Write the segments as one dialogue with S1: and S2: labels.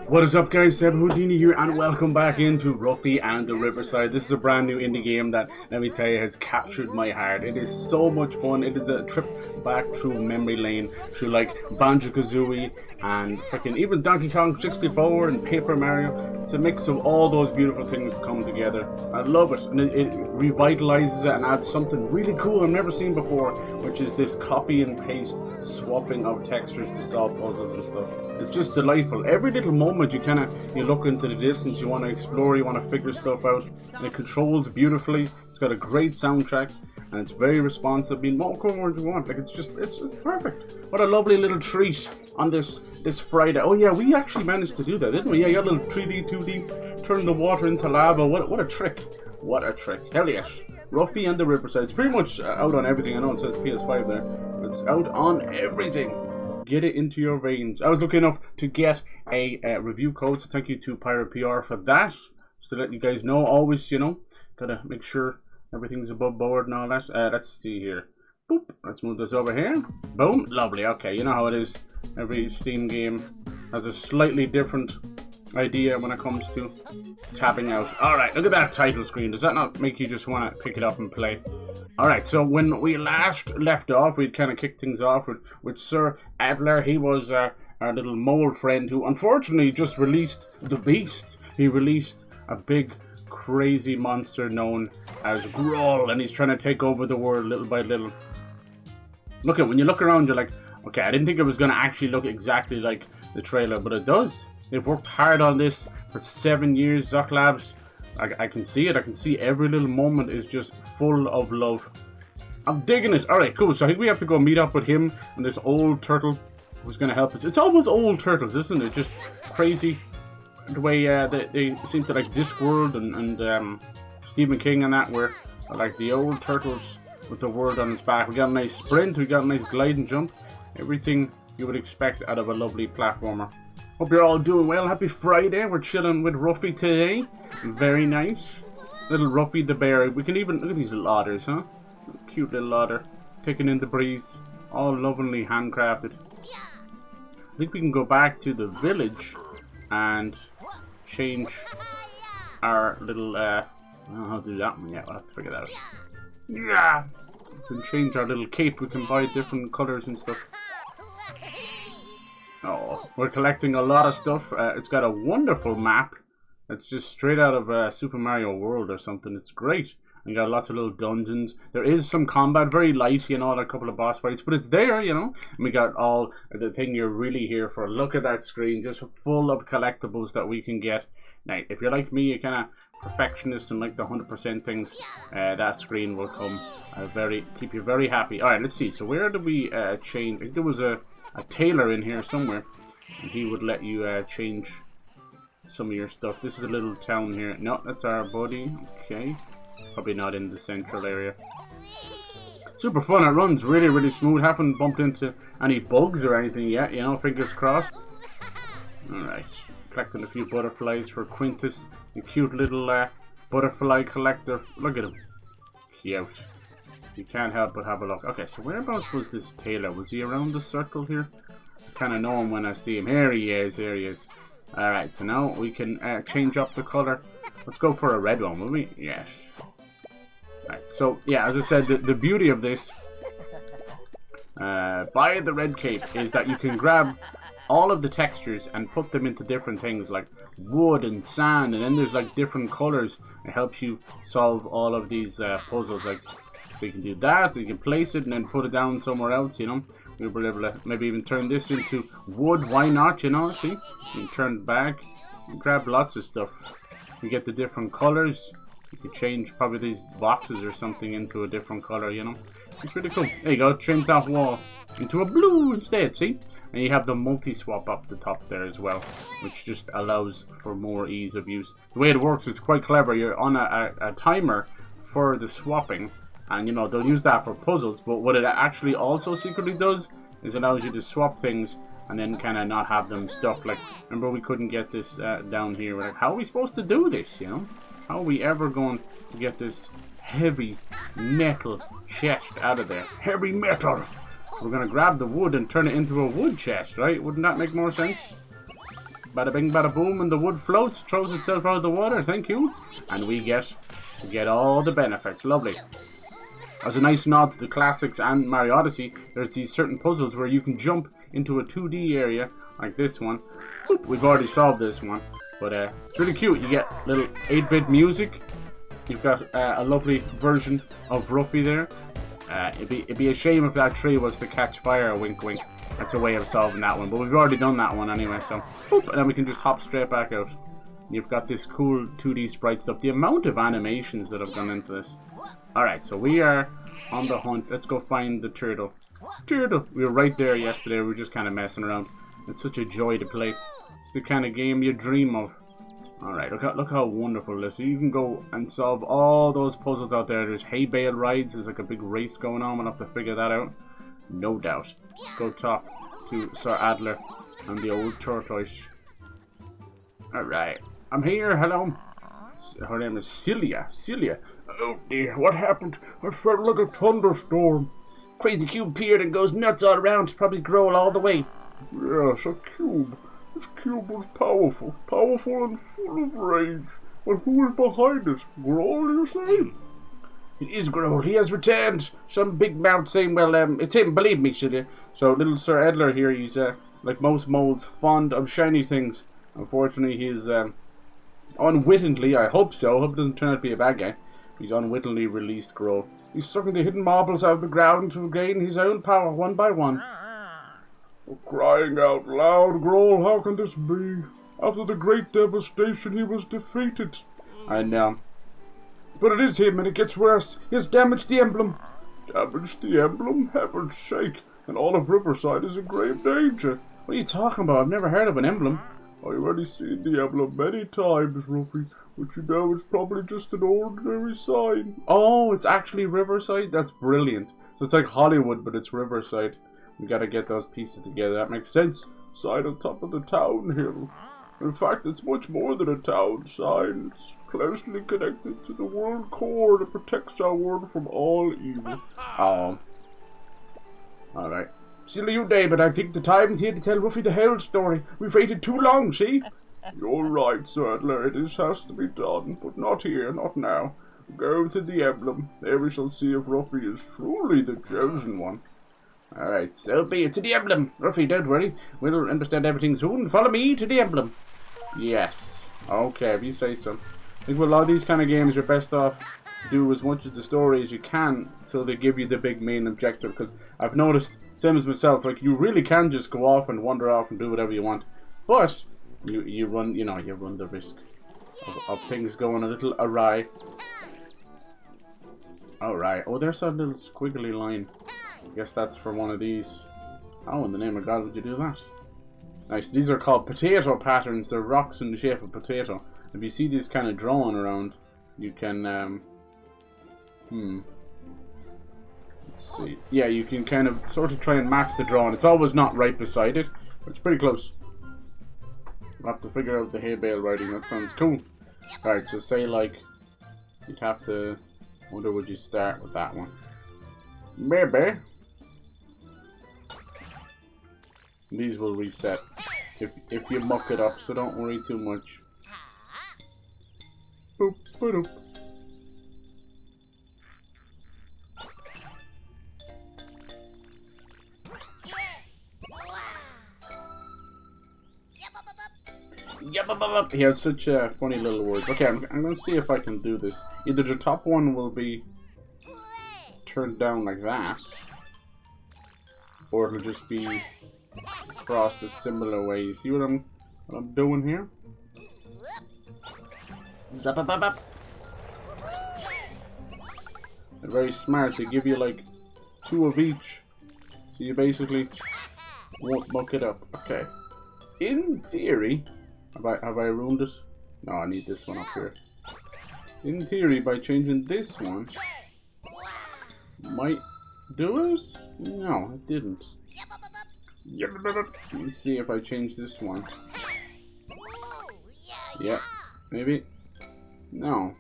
S1: What is up, guys? Seb Houdini here, and welcome back into Ruffy and the Riverside. This is a brand new indie game that, let me tell you, has captured my heart. It is so much fun. It is a trip back through memory lane, through like banjo kazooie and freaking even Donkey Kong 64 and Paper Mario. It's a mix of all those beautiful things come together. I love it, and it revitalizes it and adds something really cool I've never seen before, which is this copy and paste swapping of textures to solve puzzles and stuff. It's just delightful. Every little moment you look into the distance, you want to explore, you want to figure stuff out, and it controls beautifully. It's got a great soundtrack, and it's very responsive. I mean, what more do you want? Like, it's perfect. What a lovely little treat on this Friday. Oh yeah, we actually managed to do that, didn't we? Yeah, you got a little 3D, 2D, turn the water into lava. What a trick. What a trick. Hell yes. Ruffy and the Riverside. It's pretty much out on everything. I know it says PS5 there, but it's out on everything. Get it into your veins. I was lucky enough to get a review code, so thank you to Pirate PR for that. Just to let you guys know, always, gotta make sure everything's above board and all that. Let's see here. Boop. Let's move this over here. Boom. Lovely. Okay, you know how it is. Every Steam game has a slightly different idea when it comes to tapping out. Alright, look at that title screen. Does that not make you just want to pick it up and play? Alright, so when we last left off, we'd kind of kicked things off with Sir Adler. He was our little mole friend who unfortunately just released the beast. He released a big crazy monster known as Growl, and he's trying to take over the world little by little. When you look around, you're like, okay, I didn't think it was going to actually look exactly like the trailer, but it does. They've worked hard on this for 7 years, Zoc Labs. I can see it. I can see every little moment is just full of love. I'm digging it. Alright, cool. So I think we have to go meet up with him and this old turtle who's going to help us. It's almost old turtles, isn't it? Just crazy the way they seem to like Discworld and Stephen King and that, where like the old turtles with the word on its back. We got a nice sprint. We got a nice glide and jump. Everything you would expect out of a lovely platformer. Hope you're all doing well. Happy Friday. We're chilling with Ruffy today. Very nice. Little Ruffy the bear. We can even look at these little otters, huh? Cute little otter. Taking in the breeze. All lovingly handcrafted. I think we can go back to the village and change our little I don't know how to do that one yet. We'll have to figure that out. Yeah! We can change our little cape. We can buy different colors and stuff. Oh, we're collecting a lot of stuff. It's got a wonderful map. It's just straight out of Super Mario World or something. It's great. And got lots of little dungeons. There is some combat, very light, a couple of boss fights, but it's there, And we got all the thing you're really here for. Look at that screen, just full of collectibles that we can get. Now, if you're like me, you're kind of perfectionist and like the 100% things, that screen will come keep you very happy. Alright, let's see. So where do we change? I think there was a tailor in here somewhere, and he would let you change some of your stuff. This is a little town here. No, that's our buddy. Okay, probably not in the central area. Super fun. It runs really, really smooth. Haven't bumped into any bugs or anything yet, fingers crossed. Alright, collecting a few butterflies for Quintus, a cute little butterfly collector. Look at him. Cute. You can't help but have a look. Okay, so whereabouts was this tailor? Was he around the circle here? I kind of know him when I see him. Here he is, here he is. Alright, so now we can change up the color. Let's go for a red one, will we? Yes. Right, so, yeah, as I said, the beauty of this, by the red cape, is that you can grab all of the textures and put them into different things like wood and sand, and then there's like different colors. It helps you solve all of these puzzles. Like, so you can do that, so you can place it and then put it down somewhere else, We'll be able to maybe even turn this into wood. Why not, See? You can turn it back. You can grab lots of stuff. You get the different colors. You can change probably these boxes or something into a different color, It's really cool. There you go. Change that wall into a blue instead, see? And you have the multi-swap up the top there as well, which just allows for more ease of use. The way it works is quite clever. You're on a timer for the swapping. And, they'll use that for puzzles. But what it actually also secretly does is allows you to swap things and then kind of not have them stuck. Like, remember we couldn't get this down here. We're like, how are we supposed to do this, How are we ever going to get this heavy metal chest out of there? Heavy metal! We're going to grab the wood and turn it into a wood chest, right? Wouldn't that make more sense? bada bing, bada boom, and the wood floats, throws itself out of the water. Thank you. And we get all the benefits. Lovely. As a nice nod to the classics and Mario Odyssey, there's these certain puzzles where you can jump into a 2D area like this one. Boop, we've already solved this one, but it's really cute. You get little 8-bit music. You've got a lovely version of Ruffy there. It'd be a shame if that tree was to catch fire. Wink, wink. That's a way of solving that one, but we've already done that one anyway. So, boop, and then we can just hop straight back out. You've got this cool 2D sprite stuff. The amount of animations that have gone into this. Alright, so we are on the hunt. Let's go find the turtle. Turtle! We were right there yesterday. We were just kind of messing around. It's such a joy to play. It's the kind of game you dream of. Alright, look how wonderful this is. You can go and solve all those puzzles out there. There's hay bale rides. There's like a big race going on. We'll have to figure that out. No doubt. Let's go talk to Sir Adler and the old tortoise. Alright. I'm here. Hello. Her name is Celia. Celia. Oh dear, what happened? I felt like a thunderstorm. Crazy cube appeared and goes nuts all around. Probably growl all the way. Yes, a cube. This cube was powerful. Powerful and full of rage. But who is behind it? Growl, you say? It is Growl. He has returned. Some big mouth saying, well, it's him, believe me, Celia. So little Sir Adler here, he's, like most moles, fond of shiny things. Unfortunately, he's, unwittingly, I hope so, hope it doesn't turn out to be a bad guy. He's unwittingly released Growl. He's sucking the hidden marbles out of the ground to gain his own power one by one. Oh, crying out loud, Growl, how can this be? After the great devastation, he was defeated. I know. But it is him, and it gets worse. He has damaged the emblem. Damaged the emblem? Heaven's sake. And all of Riverside is in grave danger. What are you talking about? I've never heard of an emblem. I've already seen the emblem many times, Ruffy, but you know it's probably just an ordinary sign. Oh, it's actually Riverside? That's brilliant. So it's like Hollywood, but it's Riverside. We gotta get those pieces together. That makes sense. Sign on top of the town hill. In fact, it's much more than a town sign. It's closely connected to the world core that protects our world from all evil. Oh. Alright. Silly you, David. I think the time is here to tell Ruffy the whole story. We've waited too long, see? You're right, Sir Adler. This has to be done, but not here, not now. Go to the emblem. There we shall see if Ruffy is truly the chosen one. Alright, so be it. To the emblem. Ruffy, don't worry. We'll understand everything soon. Follow me to the emblem. Yes. Okay, if you say so. I think with a lot of these kind of games, you're best off do as much of the story as you can till they give you the big main objective. Because I've noticed, same as myself, like you really can just go off and wander off and do whatever you want. But you run the risk of things going a little awry. Alright. Oh, there's a little squiggly line. I guess that's for one of these. How in the name of God would you do that? Nice. These are called potato patterns. They're rocks in the shape of potato. If you see these kind of drawn around, you can, let's see. Yeah, you can kind of sort of try and match the drawing. It's always not right beside it, but it's pretty close. We'll have to figure out the hay bale writing. That sounds cool. Alright, so say like, you'd have to, wonder would you start with that one? Maybe. These will reset if you muck it up, so don't worry too much. Boop, boop. He has such funny little words. Okay, I'm gonna see if I can do this. Either the top one will be turned down like that, or it'll just be crossed a similar way. You see what I'm doing here? Zap up up up. They're very smart. They give you like 2 of each, so you basically won't muck it up. Okay. In theory, have I ruined it? No, I need this one up here. In theory, by changing this one, might do it? No, it didn't. Let me see if I change this one. Yep, maybe. No.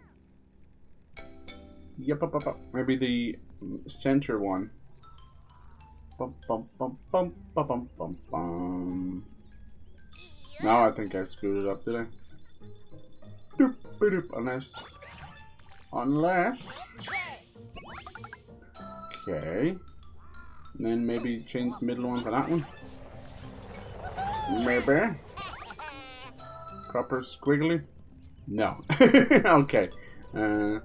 S1: Yep, maybe the center one. Bum bum bum bum bum bum bum bum. No, I think I screwed it up, did I? Doop, doop, unless. Okay. And then maybe change the middle one for that one. Maybe. Proper squiggly. No. Okay. No.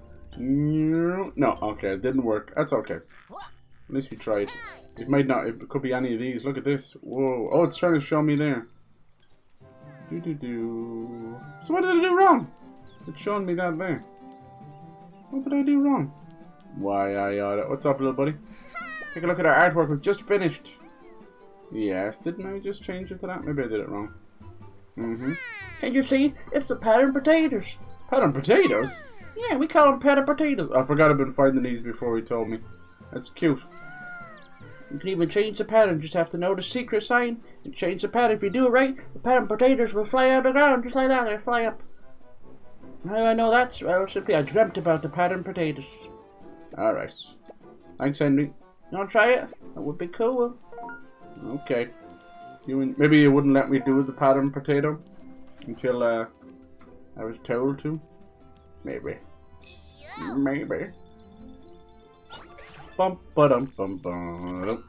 S1: Okay, it didn't work. That's okay. At least we tried. It might not. It could be any of these. Look at this. Whoa. Oh, it's trying to show me there. So what did I do wrong? It's showing me that there. What did I do wrong? Why, what's up, little buddy? Take a look at our artwork. We've just finished. Yes, didn't I just change it to that? Maybe I did it wrong.
S2: And you see, it's the patterned potatoes.
S1: Patterned potatoes?
S2: Yeah, we call them patterned potatoes.
S1: I forgot I've been finding these before he told me. That's cute.
S2: You can even change the pattern. Just have to know the secret sign and change the pattern. If you do it right, the patterned potatoes will fly out of the ground just like that. They fly up. How do I know that? Well, simply I dreamt about the patterned potatoes.
S1: Alright. Thanks, Henry.
S2: You want to try it? That would be cool.
S1: Okay. Maybe you wouldn't let me do the patterned potato until I was told to. Maybe. Maybe. Bum ba dum bum bum.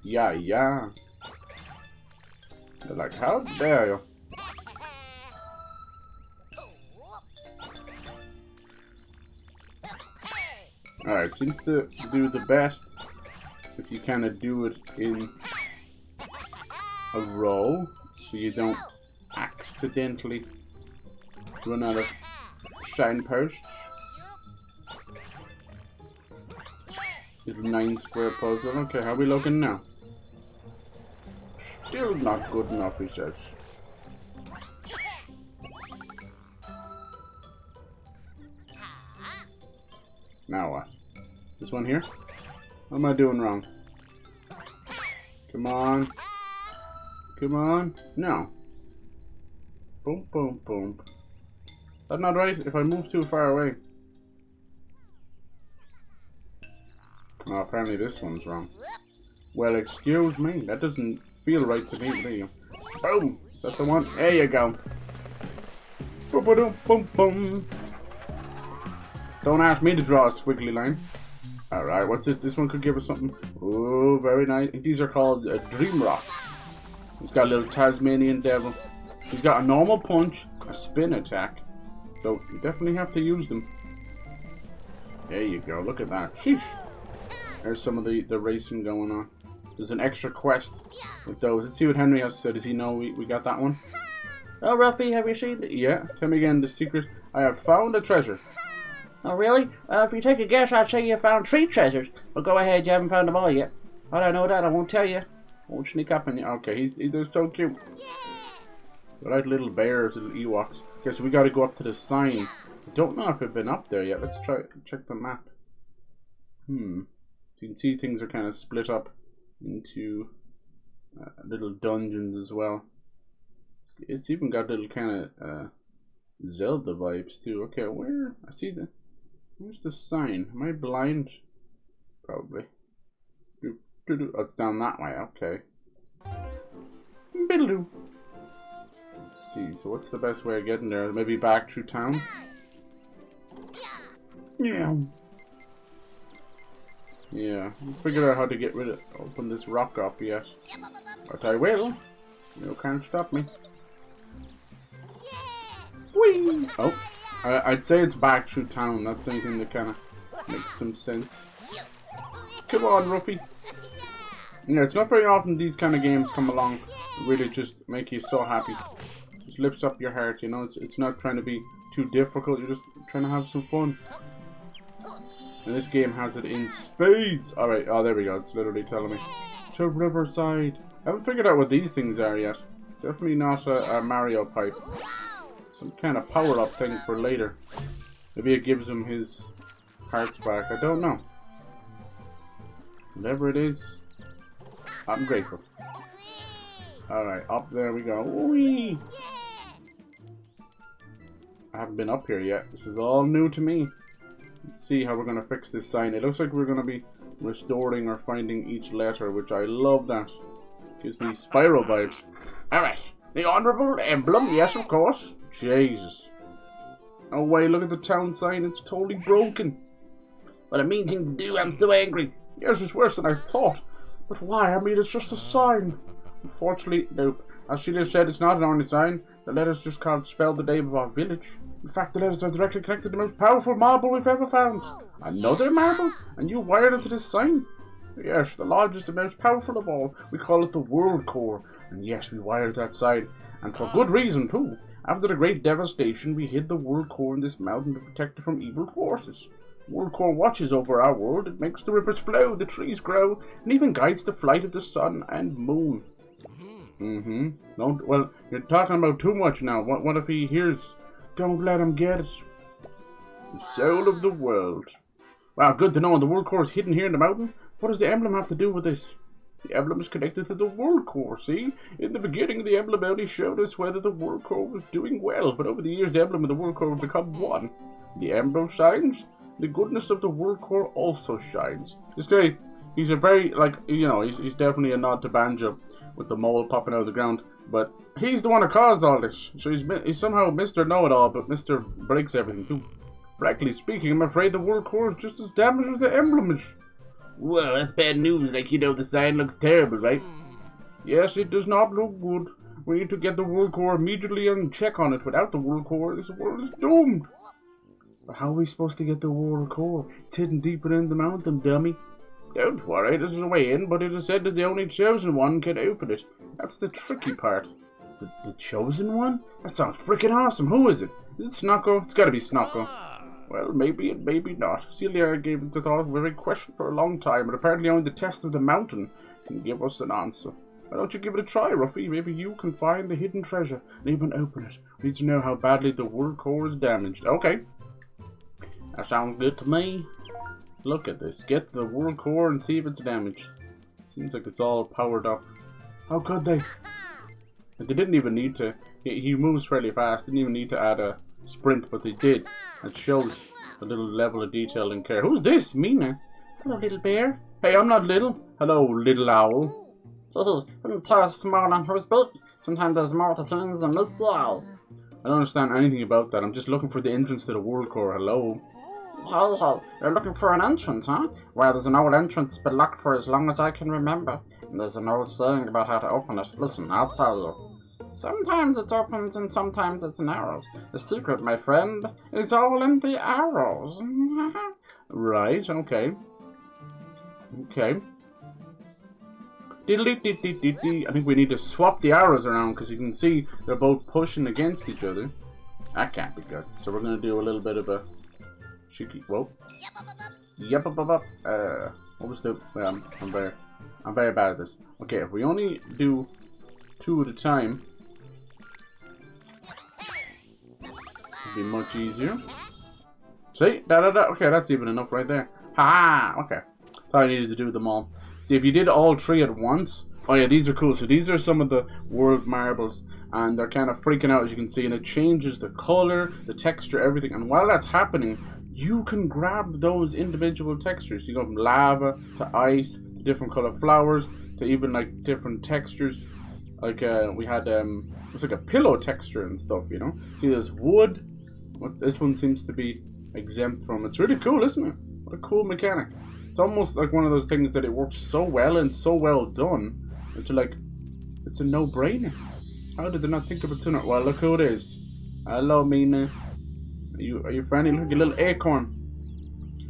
S1: Yeah. They're like, how dare you? Alright, seems to do the best if you kind of do it in a row so you don't accidentally run out of shine posts. Little 9 square puzzle. Okay, how are we looking now? Still not good enough, he says. Now what? This one here? What am I doing wrong? Come on. Come on. No. Boom, boom, boom. Is that not right? If I move too far away. Oh, apparently this one's wrong. Well, excuse me. That doesn't feel right to me, do you? Boom! Is that the one? There you go. Boom, boom, boom, boom. Don't ask me to draw a squiggly line. Alright, what's this? This one could give us something. Oh, very nice. These are called dream rocks. He's got a little Tasmanian devil. He's got a normal punch, a spin attack. So you definitely have to use them. There you go. Look at that. Sheesh. There's some of the racing going on. There's an extra quest with those. Let's see what Henry has to say. Does he know we got that one?
S2: Oh, Ruffy, have you seen it?
S1: Yeah. Tell me again the secret. I have found a treasure.
S2: Oh, really? If you take a guess, I'd say you found 3 treasures. But go ahead, you haven't found them all yet. I don't know that, I won't tell you. Won't sneak up on you. Okay, they're so cute. They're like little bears, little Ewoks. Okay, so we gotta go up to the sign. I don't know if we've been up there yet. Let's try check the map. You can see things are kind of split up into little dungeons as well. It's even got little kind of Zelda vibes too. Okay, where? I see the... Where's the sign? Am I blind? Probably. Oh, it's down that way. Okay. Biddle-doo. Let's see. So what's the best way of getting there? Maybe back through town? Yeah. Yeah. We'll figure out how to get rid of... Open this rock up yet. But I will. You can't stop me. Whee! Oh. I'd say it's back through town. That's the only thing that kind of makes some sense. Come on, Ruffy. Yeah, it's not very often these kind of games come along and really just make you so happy. Just lifts up your heart, you know. It's not trying to be too difficult. You're just trying to have some fun. And this game has it in spades. Alright, oh, there we go. It's literally telling me. To Riverside. I haven't figured out what these things are yet. Definitely not a Mario pipe. Some kind of power-up thing for later. Maybe it gives him his hearts back. I don't know. Whatever it is, I'm grateful. Alright, up there we go. Whee! I haven't been up here yet. This is all new to me. Let's see how we're going to fix this sign. It looks like we're going to be restoring or finding each letter, which I love that.
S1: Gives me Spyro vibes.
S2: Alright, the honourable emblem, yes, of course.
S1: Jesus. Oh wait, look at the town sign, it's totally broken.
S2: What a mean thing to do, I'm so angry.
S1: Yes, it's worse than I thought. But why? I mean, it's just a sign. Unfortunately, nope. As Sheila said, it's not an ordinary sign. The letters just can't spell the name of our village. In fact, the letters are directly connected to the most powerful marble we've ever found. Another marble? And you wired it to this sign? Yes, the largest and most powerful of all. We call it the world core. And yes, we wired that sign. And for good reason, too. After the great devastation, we hid the world core in this mountain to protect it from evil forces. World core watches over our world. It makes the rivers flow, the trees grow, and even guides the flight of the sun and moon. Well, you're talking about too much now. What if he hears? Don't let him get it. The soul of the world. Wow, good to know. The world core is hidden here in the mountain. What does the emblem have to do with this? The emblem is connected to the world core, see? In the beginning, the emblem only showed us whether the world core was doing well, but over the years, the emblem and the world core have become one. The emblem shines. The goodness of the world core also shines. This guy, he's a very, he's definitely a nod to Banjo with the mole popping out of the ground. But he's the one who caused all this. So he's somehow Mr. Know-It-All, but Mr. Breaks everything too. Frankly speaking, I'm afraid the world core is just as damaged as the emblem is.
S2: Well, that's bad news. The sign looks terrible, right?
S1: Yes, it does not look good. We need to get the world core immediately and check on it. Without the world core, this world is doomed. But how are we supposed to get the world core? It's hidden deeper in the mountain, dummy. Don't worry, there's a way in, but it is said that the only chosen one can open it. That's the tricky part. The chosen one? That sounds freaking awesome. Who is it? Is it Snocko? It's gotta be Snocko. Well, maybe and maybe not. Celia gave it the thought of every question for a long time, but apparently only the test of the mountain can give us an answer. Why don't you give it a try, Ruffy? Maybe you can find the hidden treasure and even open it. We need to know how badly the world core is damaged. Okay. That sounds good to me. Look at this. Get the world core and see if it's damaged. Seems like it's all powered up. How could they? They didn't even need to. He moves fairly fast. Didn't even need to add a sprint, but they did. It shows a little level of detail and care. Who's this? Mina?
S2: Hello, little bear.
S1: Hey, I'm not little. Hello, little owl.
S2: I'm tired small on his boat. Sometimes there's more to things than this owl.
S1: I don't understand anything about that. I'm just looking for the entrance to the world core. Hello.
S2: Hey, you're looking for an entrance, huh? Well, there's an old entrance been locked for as long as I can remember. And there's an old saying about how to open it. Listen, I'll tell you. Sometimes it's opens and sometimes it's narrows. The secret, my friend, is all in the arrows.
S1: Right, okay. Okay. I think we need to swap the arrows around because you can see they're both pushing against each other. That can't be good. So we're going to do a little bit of a cheeky. Whoa. Yep. What was the? I'm very bad at this. Okay, if we only do 2 at a time, it'll be much easier. See? Okay, that's even enough right there. Ha! Okay. Thought I needed to do them all. See, if you did all 3 at once. Oh yeah, these are cool. So these are some of the world marbles, and they're kind of freaking out, as you can see, and it changes the color, the texture, everything. And while that's happening, you can grab those individual textures. You go from lava to ice, to different color flowers, to even like different textures. Like we had it's like a pillow texture and stuff, you know. See, there's wood. This one seems to be exempt from. It's really cool, isn't it? What a cool mechanic. It's almost like one of those things that it works so well and so well done that you're like, it's a no-brainer. How did they not think of it sooner? Well, look who it is. Hello, Mina. Are you friendly? Look, your little acorn.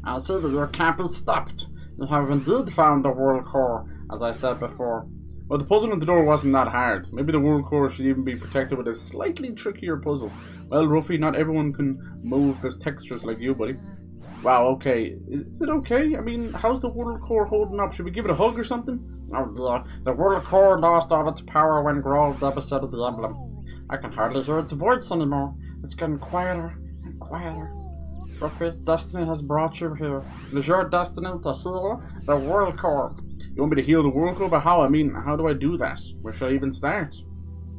S2: I see that your camp is stopped. You have indeed found the world core, as I said before.
S1: Well, the puzzle in the door wasn't that hard. Maybe the world core should even be protected with a slightly trickier puzzle. Well, Ruffy, not everyone can move as textures like you, buddy. Wow, okay. Is it okay? I mean, how's the world core holding up? Should we give it a hug or something?
S2: Oh dear, the world core lost all its power when Grove devastated the emblem. I can hardly hear its voice anymore. It's getting quieter and quieter. Ruffy, destiny has brought you here. It is your destiny to heal the world core.
S1: You want me to heal the world core? But how? I mean, how do I do that? Where should I even start?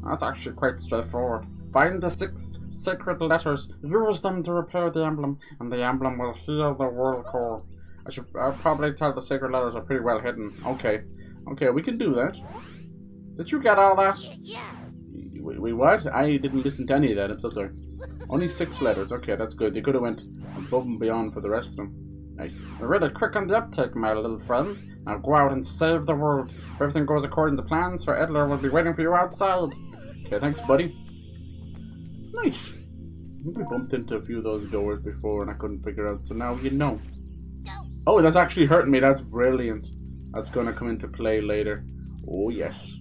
S2: That's actually quite straightforward. Find the 6 sacred letters, use them to repair the emblem, and the emblem will heal the world core. I'll probably tell the sacred letters are pretty well hidden.
S1: Okay, we can do that.
S2: Did you get all that? Wait, what? I didn't listen to any of that. I'm so sorry. Only 6 letters. Okay, that's good. They could have went above and beyond for the rest of them. Nice. We're really quick on the uptake, my little friend. Now go out and save the world. If everything goes according to plan, Sir Edler will be waiting for you outside. Okay, thanks, buddy. Nice. I think we bumped into a few of those doors before and I couldn't figure out, so now you know. Oh, that's actually hurting me. That's brilliant. That's going to come into play later. Oh, yes.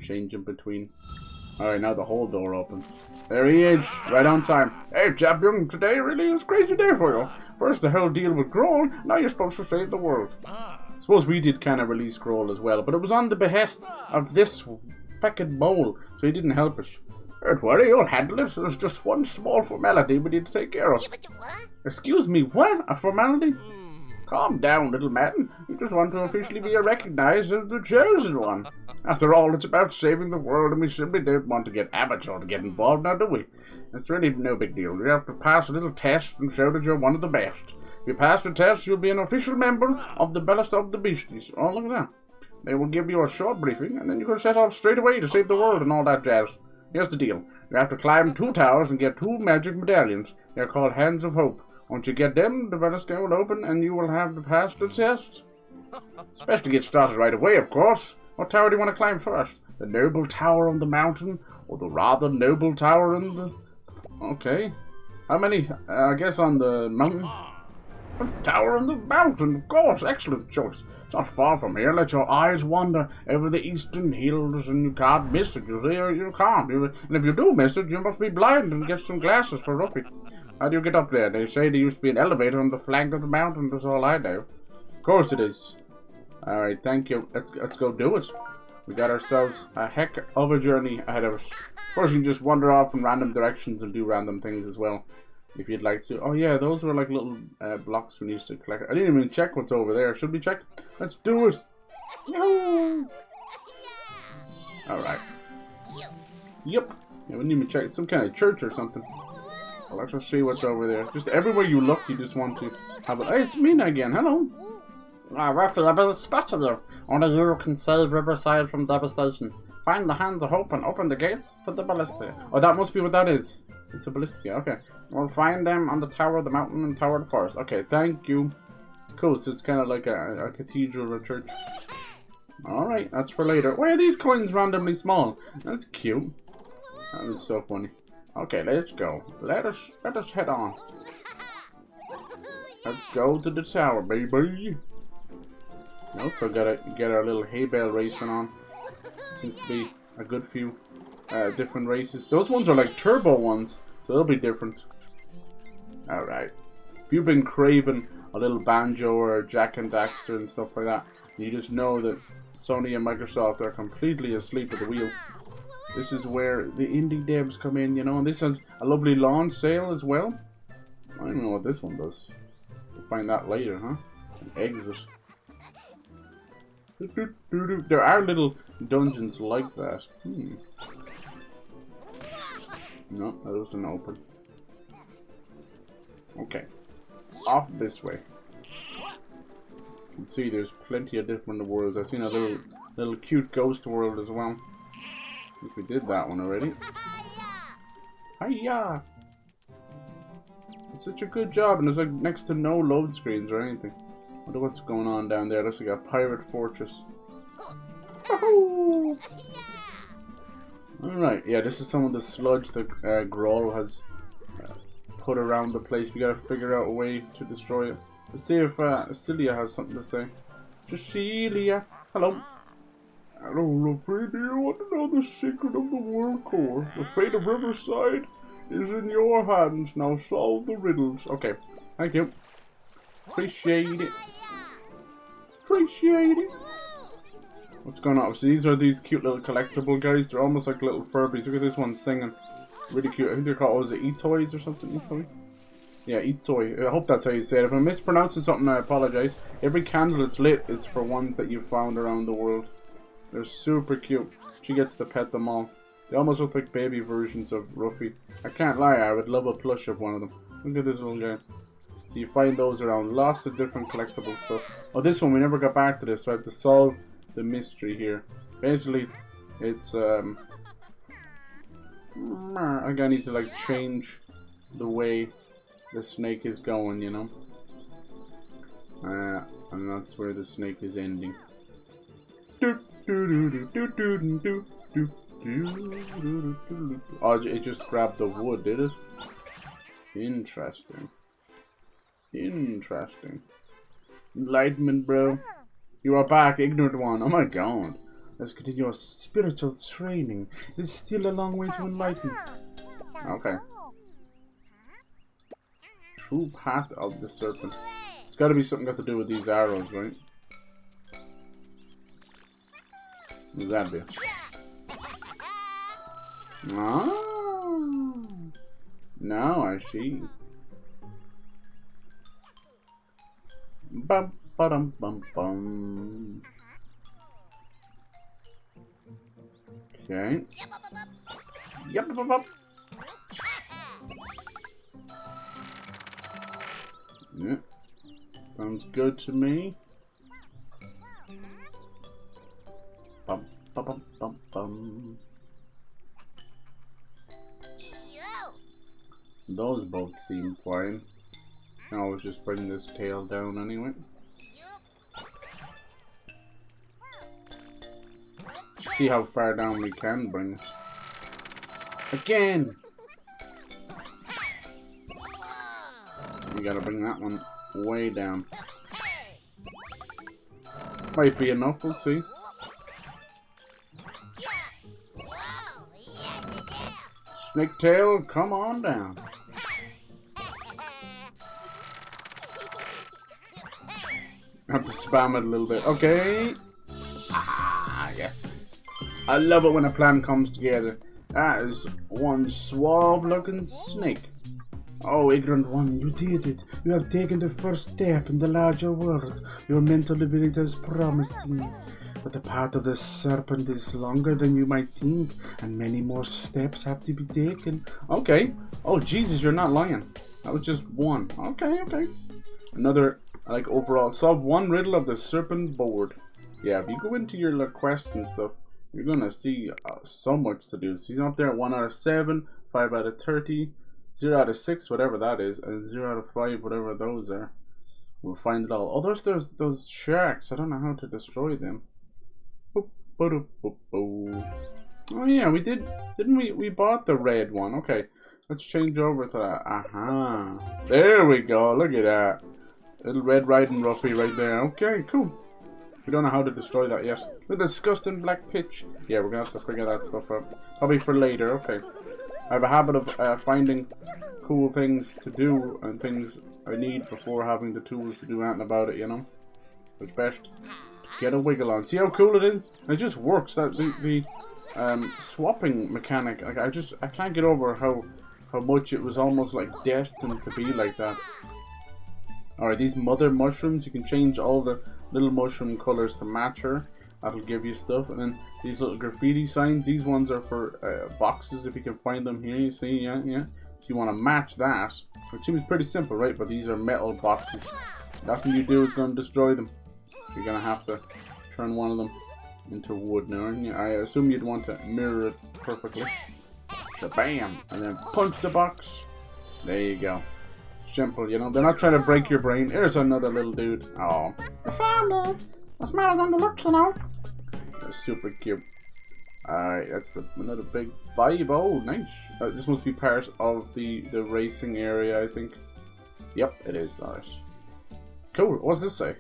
S2: Changing between. Alright, now the whole door opens. There he is, right on time. Hey, champion, today really is a crazy day for you. First the whole deal with Groll, now you're supposed to save the world. Suppose we did kind of release Groll as well, but it was on the behest of this feckin' mole, so he didn't help us. Don't worry, you'll handle it. There's just one small formality we need to take care of. Excuse me, what? A formality? Calm down, little man. You just want to officially be recognized as the chosen one. After all, it's about saving the world, and we simply don't want to get amateurs to get involved, now do we? It's really no big deal. You have to pass a little test and show that you're one of the best. If you pass the test, you'll be an official member of the best of the beasties. Oh, look at that. They will give you a short briefing, and then you can set off straight away to save the world and all that jazz. Here's the deal. You have to climb 2 towers and get 2 magic medallions. They're called Hands of Hope. Once you get them, the Velasquez will open and you will have to pass the test. It's best to get started right away, of course. What tower do you want to climb first? The noble tower on the mountain, or the rather noble tower in the... Okay. How many? I guess on the mountain? The tower on the mountain, of course. Excellent choice. It's not far from here. Let your eyes wander over the eastern hills and you can't miss it. You see, you can't. And if you do miss it, you must be blind and get some glasses for Ruffy. How do you get up there? They say there used to be an elevator on the flank of the mountain. That's all I know. Of course it is. Alright, thank you. Let's go do it. We got ourselves a heck of a journey ahead of us. Of course, you can just wander off in random directions and do random things as well, if you'd like to. Oh yeah, those were like little blocks we need to collect. I didn't even check what's over there. Should we check? Let's do it. No. Alright. Yep. Yeah, we didn't even check. It's some kind of church or something. Well, let's just see what's over there. Just everywhere you look, you just want to have it. Hey, it's Mina again. Hello. Ruffy, I've been spotting you. Only you can save Riverside from devastation. Find the Hands of Hope and open the gates to the ballista. Oh, that must be what that is. It's a ballista. Okay. We'll find them on the Tower of the Mountain and Tower of the Forest. Okay, thank you. It's cool. So it's kind of like a cathedral or church. Alright, that's for later. Why are these coins randomly small? That's cute. That is so funny. Okay, let's go. Let us head on. Let's go to the tower, baby. We also gotta get our little hay bale racing on. Seems to be a good few different races. Those ones are like turbo ones, so they'll be different. Alright. If you've been craving a little banjo or Jack and Daxter and stuff like that, you just know that Sony and Microsoft are completely asleep at the wheel. This is where the indie devs come in, you know, and this has a lovely launch sale as well. I don't know what this one does. We'll find that later, huh? An exit. There are little dungeons like that. No, that doesn't open. Okay. Off this way. You can see there's plenty of different worlds. I've seen a little cute ghost world as well. I think we did that one already. Hiya! It's such a good job, and there's like next to no load screens or anything. I wonder what's going on down there. Looks like a pirate fortress. Alright, yeah, this is some of the sludge that Groll has put around the place. We gotta figure out a way to destroy it. Let's see if Celia has something to say. Cecilia, hello. Hello, Ruffy. Do you want to know the secret of the world core? The fate of Riverside is in your hands. Now solve the riddles. Okay, thank you. Appreciate it. Appreciate it. What's going on? So these are these cute little collectible guys. They're almost like little Furbies. Look at this one singing. Really cute. I think they're called, what was it, E-Toys or something? E-Toy? Yeah, E-Toy. I hope that's how you say it. If I'm mispronouncing something, I apologize. Every candle that's lit, it's for ones that you've found around the world. They're super cute. She gets to pet them all. They almost look like baby versions of Ruffy. I can't lie, I would love a plush of one of them. Look at this little guy. So you find those around. Lots of different collectible stuff. Oh, this one, we never got back to this, so I have to solve the mystery here. Basically,
S1: It's I think I need to like change the way the snake is going, you know. And that's where the snake is ending. Oh, it just grabbed the wood, did it? Interesting. Interesting. Enlightenment, bro. You are back, ignorant one. Oh my god. Let's continue our spiritual training. It's still a long way to enlighten. Okay. True path of the serpent. It's gotta be something got to do with these arrows, right? What's that do? Oh. Now I see. Bum ba-dum bum bum. Okay. Yep. Yeah. Sounds good to me. Bum bum bum bum. Those both seem fine. I'll just bring this tail down anyway. See how far down we can bring it. Again! We gotta bring that one way down. Might be enough, we'll see. Snake tail, come on down. I have to spam it a little bit. Okay. Ah, yes. I love it when a plan comes together. That is one suave looking snake. Oh, ignorant one, you did it. You have taken the first step in the larger world. Your mental ability is promising. But the path of the serpent is longer than you might think, and many more steps have to be taken. Okay. Oh, Jesus, you're not lying. That was just one. Okay. Another, like, overall. Solve one riddle of the serpent board. Yeah, if you go into your quests and stuff, you're gonna see so much to do. So he's up there at 1 out of 7, 5 out of 30, 0 out of 6, whatever that is, and 0 out of 5, whatever those are. We'll find it all. Oh, there's those sharks. I don't know how to destroy them. Oh yeah, we did, didn't we? We bought the red one. Okay, let's change over to that. Aha, there we go. Look at that, little Red Riding Ruffy right there. Okay, cool. We don't know how to destroy that yet. The disgusting black pitch. Yeah, we're gonna have to figure that stuff out. Probably for later. Okay. I have a habit of finding cool things to do and things I need before having the tools to do anything about it. You know, it's best. Get a wiggle on. See how cool it is? It just works. That the swapping mechanic. Like I can't get over how much it was almost like destined to be like that. Alright, these mother mushrooms, you can change all the little mushroom colors to match her. That'll give you stuff. And then these little graffiti signs. These ones are for boxes. If you can find them here, you see, yeah. So you want to match that, which seems pretty simple, right? But these are metal boxes. Nothing you do is going to destroy them. You're gonna have to turn one of them into wood now, aren't you? I assume you'd want to mirror it perfectly. Bam! And then punch the box. There you go. Simple, you know. They're not trying to break your brain. Here's another little dude. Oh.
S3: I found it. It's better than the look, you know.
S1: That's super cute. Alright, that's another big vibe. Oh, nice. This must be part of the racing area, I think. Yep, it is. Alright. Cool. What's this say?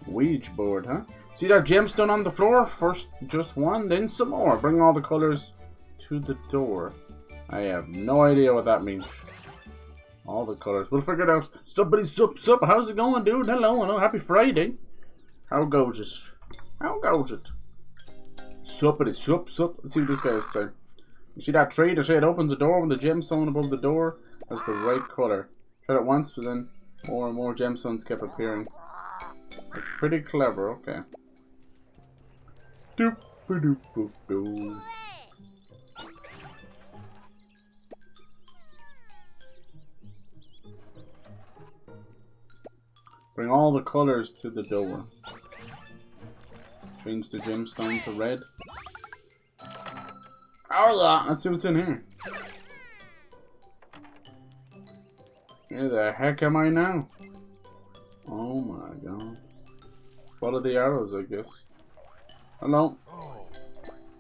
S1: Ouija board, huh? See that gemstone on the floor? First just one, then some more. Bring all the colors to the door. I have no idea what that means. All the colors. We'll figure it out. Somebody sup. How's it going, dude? Hello. Happy Friday. How goes it? Suppity sup. Let's see what this guy is saying. You see that tree? They say it opens the door when the gemstone above the door has the right color. Tried it once, but then more and more gemstones kept appearing. It's pretty clever, okay. Doop doop doop doop. Bring all the colors to the door. Change the gemstone to red.
S2: Oh yeah.
S1: Let's see what's in here. Where the heck am I now? Oh my god. Follow the arrows, I guess. Hello.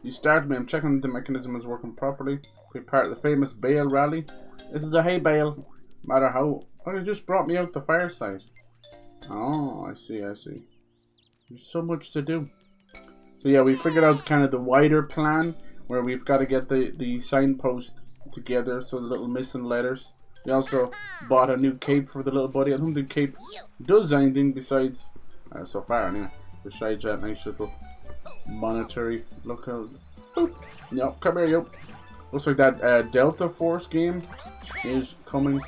S1: You started me. I'm checking the mechanism is working properly. Be part of the famous bale rally. This is a hay bale. No matter how. Oh, you just brought me out the fireside. Oh, I see, I see. There's so much to do. So yeah, we figured out kind of the wider plan where we've got to get the signpost together, so the little missing letters. We also bought a new cape for the little buddy. I don't think the cape does anything besides, so far anyway, besides that nice little monetary lookout. No, come here, yo. Looks like that Delta Force game is coming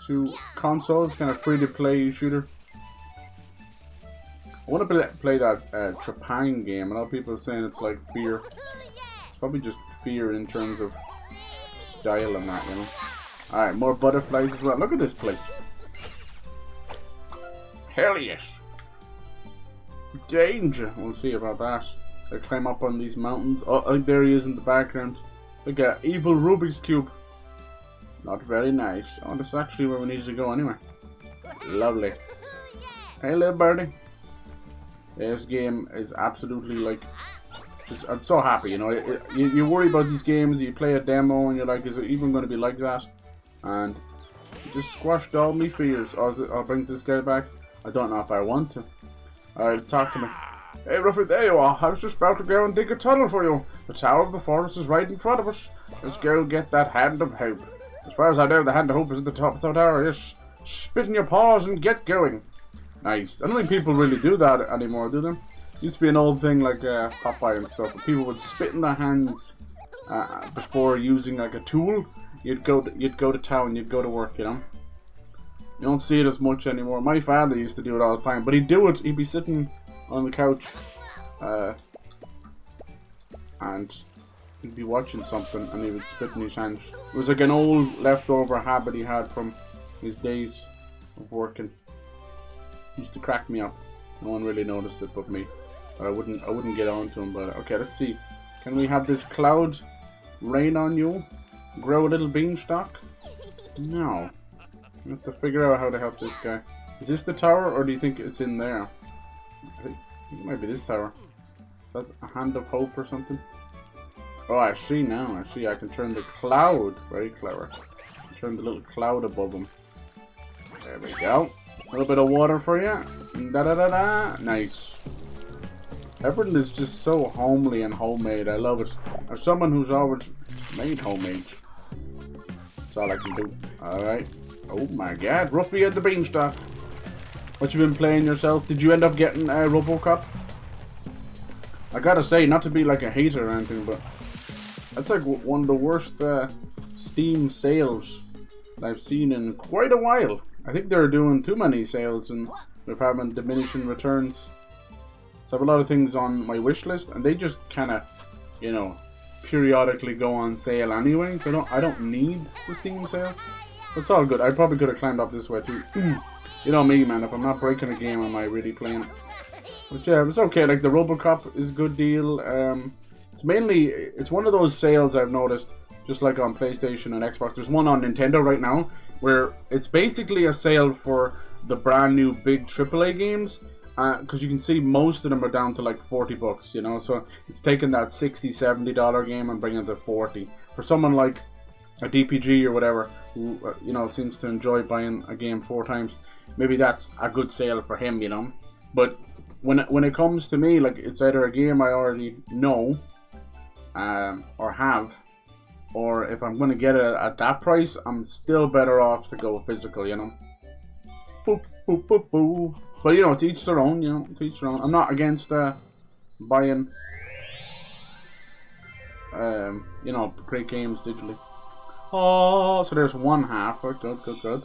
S1: to consoles, kind of free to play shooter. I want to play that Trepang game. A lot of people are saying it's like Fear. It's probably just Fear in terms of style and that, you know. Alright, more butterflies as well. Look at this place. Hell yes. Danger. We'll see about that. I climb up on these mountains. Oh, there he is in the background. Look at evil Rubik's Cube. Not very nice. Oh, this is actually where we need to go anyway. Lovely. Hey, little birdie. This game is absolutely like, just, I'm so happy, you know. You worry about these games, you play a demo and you're like, is it even going to be like that? And it just squashed all my fears. Oh, brings this guy back. I don't know if I want to. Alright, talk to me. Hey Ruffy, there you are. I was just about to go and dig a tunnel for you. The Tower of the Forest is right in front of us. Let's go get that Hand of Hope. As far as I know, the Hand of Hope is at the top of the tower. Just spit in your paws and get going. Nice. I don't think people really do that anymore, do they? Used to be an old thing like Popeye and stuff, where people would spit in their hands before using like a tool. You'd go to town, you'd go to work, you know. You don't see it as much anymore. My father used to do it all the time, but he'd do it. He'd be sitting on the couch, and he'd be watching something, and he would spit in his hands. It was like an old leftover habit he had from his days of working. It used to crack me up. No one really noticed it but me. But I wouldn't get on to him. But okay, let's see. Can we have this cloud rain on you? Grow a little beanstalk? No. We have to figure out how to help this guy. Is this the tower, or do you think it's in there? I think it might be this tower. Is that a Hand of Hope or something? Oh, I see now. I see. I can turn the cloud. Very clever. Turn the little cloud above him. There we go. A little bit of water for you. Da da da da. Nice. Everything is just so homely and homemade. I love it. As someone who's always made homemade, that's all I can do. Alright. Oh my god. Ruffy and the Beanstalk. What you been playing yourself? Did you end up getting RoboCop? I gotta say, not to be like a hater or anything, but that's like one of the worst Steam sales I've seen in quite a while. I think they're doing too many sales and they're having diminishing returns. So I have a lot of things on my wish list, and they just kind of, you know, periodically go on sale anyway. So I don't need the Steam sale. But it's all good. I probably could have climbed up this way too. You know me, man. If I'm not breaking a game, am I really playing it? But yeah, it's okay. Like the RoboCop is a good deal. It's one of those sales I've noticed, just like on PlayStation and Xbox. There's one on Nintendo right now where it's basically a sale for the brand new big AAA games. Because you can see most of them are down to like 40 bucks, you know. So it's taking that $60, $70 game and bringing it to 40. For someone like a DPG or whatever, who you know, seems to enjoy buying a game 4 times, maybe that's a good sale for him, you know. But when it comes to me, like, it's either a game I already know or have, or if I'm going to get it at that price, I'm still better off to go physical, you know. Boop, boop, boop, boop. But, you know, to each their own, you know, to each their own. I'm not against buying, you know, great games digitally. Oh, so there's one half. Good, good, good.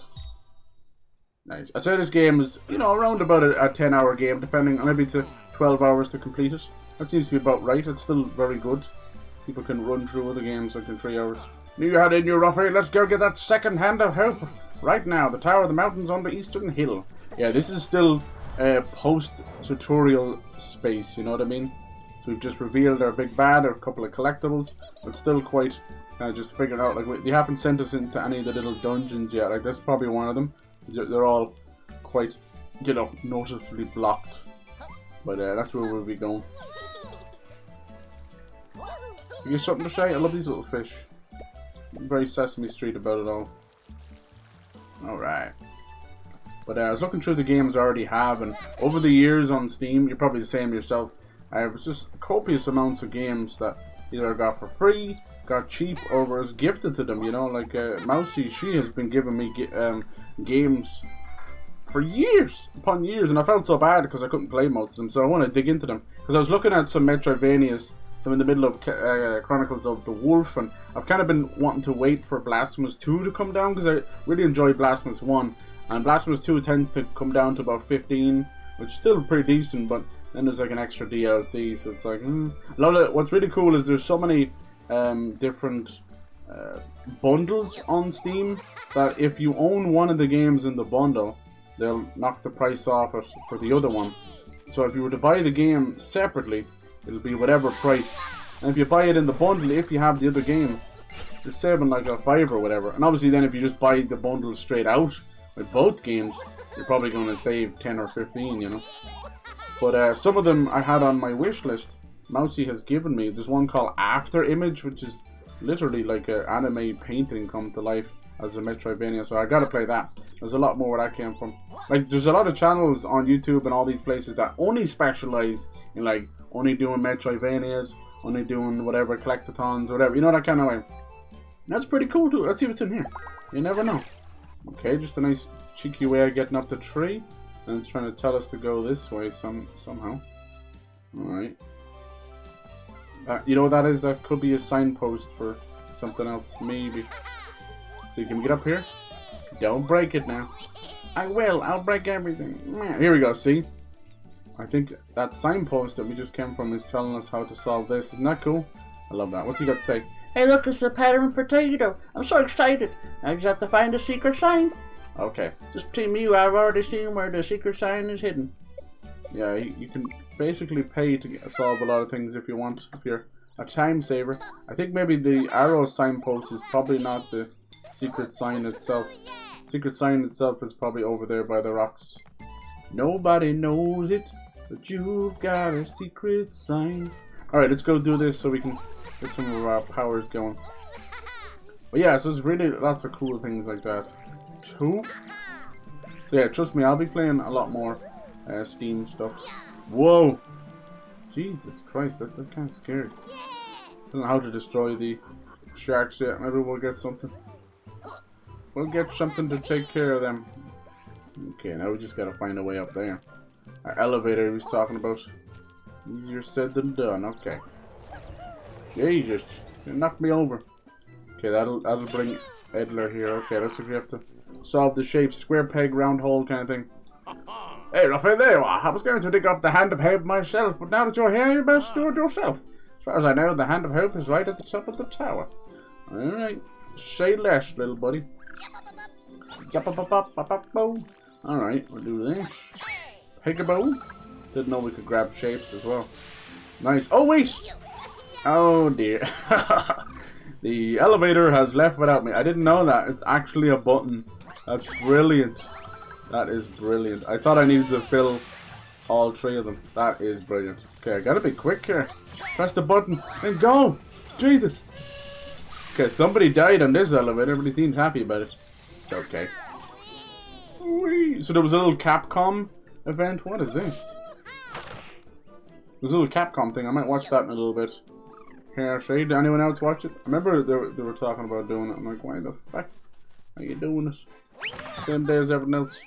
S1: Nice. I'd say this game is, you know, around about a 10-hour game, depending on, maybe it's 12 hours to complete it. That seems to be about right. It's still very good. People can run through other games like in 3 hours. You had in your Ruffy. Let's go get that second Hand of Hope. Right now, the Tower of the Mountains on the Eastern Hill. Yeah, this is still post-tutorial space, you know what I mean? So we've just revealed our big bad, or a couple of collectibles, but still quite just figuring out, like, they haven't sent us into any of the little dungeons yet. Like, that's probably one of them. They're all quite, you know, noticeably blocked. But that's where we'll be going. You get something to say? I love these little fish. I'm very Sesame Street about it all. Alright. But I was looking through the games I already have, and over the years on Steam, you're probably the same yourself, I have just copious amounts of games that either I got for free, got cheap, or was gifted to them, you know, like Mousy, she has been giving me games for years upon years, and I felt so bad because I couldn't play most of them, so I want to dig into them, because I was looking at some Metroidvanias, so I'm in the middle of Chronicles of the Wolf, and I've kind of been wanting to wait for Blasphemous 2 to come down, because I really enjoy Blasphemous 1, and Blasphemous 2 tends to come down to about 15, which is still pretty decent, but then there's like an extra DLC, so it's like, What's really cool is there's so many different bundles on Steam that if you own one of the games in the bundle, they'll knock the price off it for the other one. So if you were to buy the game separately, it'll be whatever price. And if you buy it in the bundle, if you have the other game, you're saving like a $5 or whatever. And obviously then if you just buy the bundle straight out with both games, you're probably going to save 10 or 15, you know. But some of them I had on my wish list. Mousy has given me. There's one called After Image, which is literally like an anime painting come to life as a Metroidvania. So I gotta play that. There's a lot more where that came from. Like, there's a lot of channels on YouTube and all these places that only specialize in like only doing Metroidvanias, only doing whatever collectathons, whatever. You know, that kind of way. That's pretty cool too. Let's see what's in here. You never know. Okay, just a nice cheeky way of getting up the tree. And it's trying to tell us to go this way somehow. Alright. You know what that is? That could be a signpost for something else. Maybe. So can we get up here? Don't break it now. I will. I'll break everything. Here we go. See? I think that signpost that we just came from is telling us how to solve this. Isn't that cool? I love that. What's he got to say?
S2: Hey, look, it's a pattern potato. I'm so excited. I just have to find a secret sign.
S1: Okay.
S2: Just between me, I've already seen where the secret sign is hidden.
S1: Yeah, you can basically pay to solve a lot of things if you want, if you're a time saver. I think maybe the arrow signpost is probably not the secret sign itself. Secret sign itself is probably over there by the rocks. Nobody knows it, but you've got a secret sign. Alright, let's go do this so we can get some of our powers going. But yeah, so there's really lots of cool things like that too. So yeah, trust me, I'll be playing a lot more Steam stuff. Whoa! Jesus Christ, that's kind of scary. I don't know how to destroy the sharks yet. Maybe we'll get something. We'll get something to take care of them. Okay, now we just gotta find a way up there. Our elevator he was talking about. Easier said than done. Okay. Jesus, you knocked me over. Okay, that'll bring Edler here. Okay, looks like we have to solve the shape, square peg, round hole kind of thing. Hey, Ruffy, there you are. I was going to dig up the Hand of Hope myself, but now that you're here, you best do it yourself. As far as I know, the Hand of Hope is right at the top of the tower. Alright. Say less, little buddy. Alright, we'll do this. Peekaboo. Didn't know we could grab shapes as well. Nice. Oh, wait! Oh, dear. The elevator has left without me. I didn't know that. It's actually a button. That's brilliant. That is brilliant. I thought I needed to fill all three of them. That is brilliant. Okay, I gotta be quick here. Press the button and go! Jesus! Okay, somebody died on this elevator, but he seems happy about it. Okay. Whee. So there was a little Capcom event. What is this? There's a little Capcom thing. I might watch that in a little bit. Here, see, did anyone else watch it? I remember they were talking about doing it. I'm like, why the fuck are you doing this? Same day as everyone else.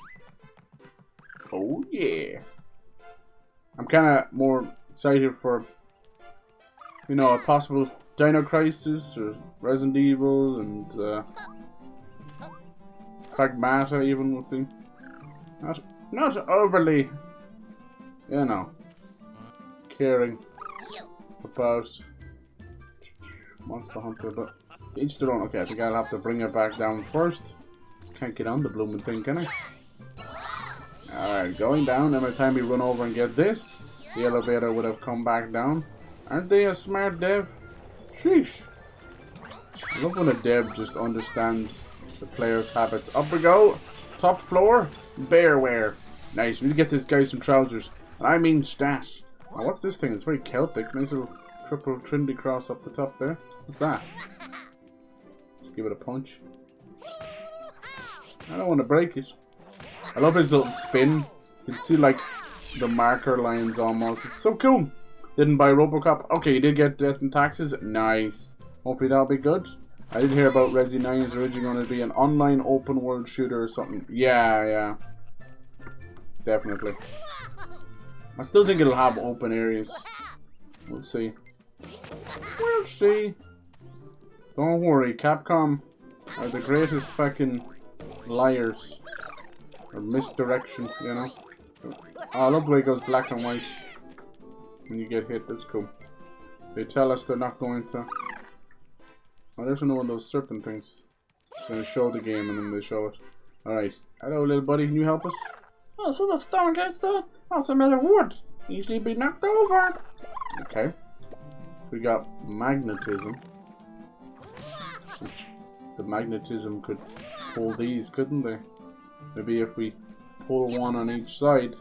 S1: Oh yeah. I'm kind of more excited for, you know, a possible Dino Crisis or Resident Evil and Pragmata even, we'll see. Not overly, you know, caring about Monster Hunter, but each their own. Okay, I think I'll have to bring it back down first. Can't get on the blooming thing, can I? Alright, going down. Every time we run over and get this, the elevator would have come back down.
S2: Aren't they a smart dev? Sheesh. I love when a dev just understands the player's habits. Up we go. Top floor. Bear wear. Nice. We need to get this guy some trousers. And I mean stat. Oh, what's this thing? It's very Celtic. Nice little triple Trinity cross up the top there. What's that? Just give it a punch. I don't want to break it. I love his little spin. You can see like the marker lines almost. It's so cool. Didn't buy Robocop. Okay, you did get Death and Taxes. Nice. Hopefully that'll be good. I did hear about Resi 9 is originally going to be an online open world shooter or something. Yeah. Definitely. I still think it'll have open areas. We'll see. We'll see. Don't worry, Capcom are the greatest fucking liars. Or misdirection, you know. Oh, I love the way it goes black and white when you get hit. That's cool. They tell us they're not going to. Oh, there's another one of those serpent things. It's going to show the game and then they show it. Alright. Hello, little buddy. Can you help us?
S3: Oh, so the stone gates there? Also made of wood. Easily be knocked over.
S2: Okay. We got magnetism. Which the magnetism could pull these, couldn't they? Maybe if we pull one on each side.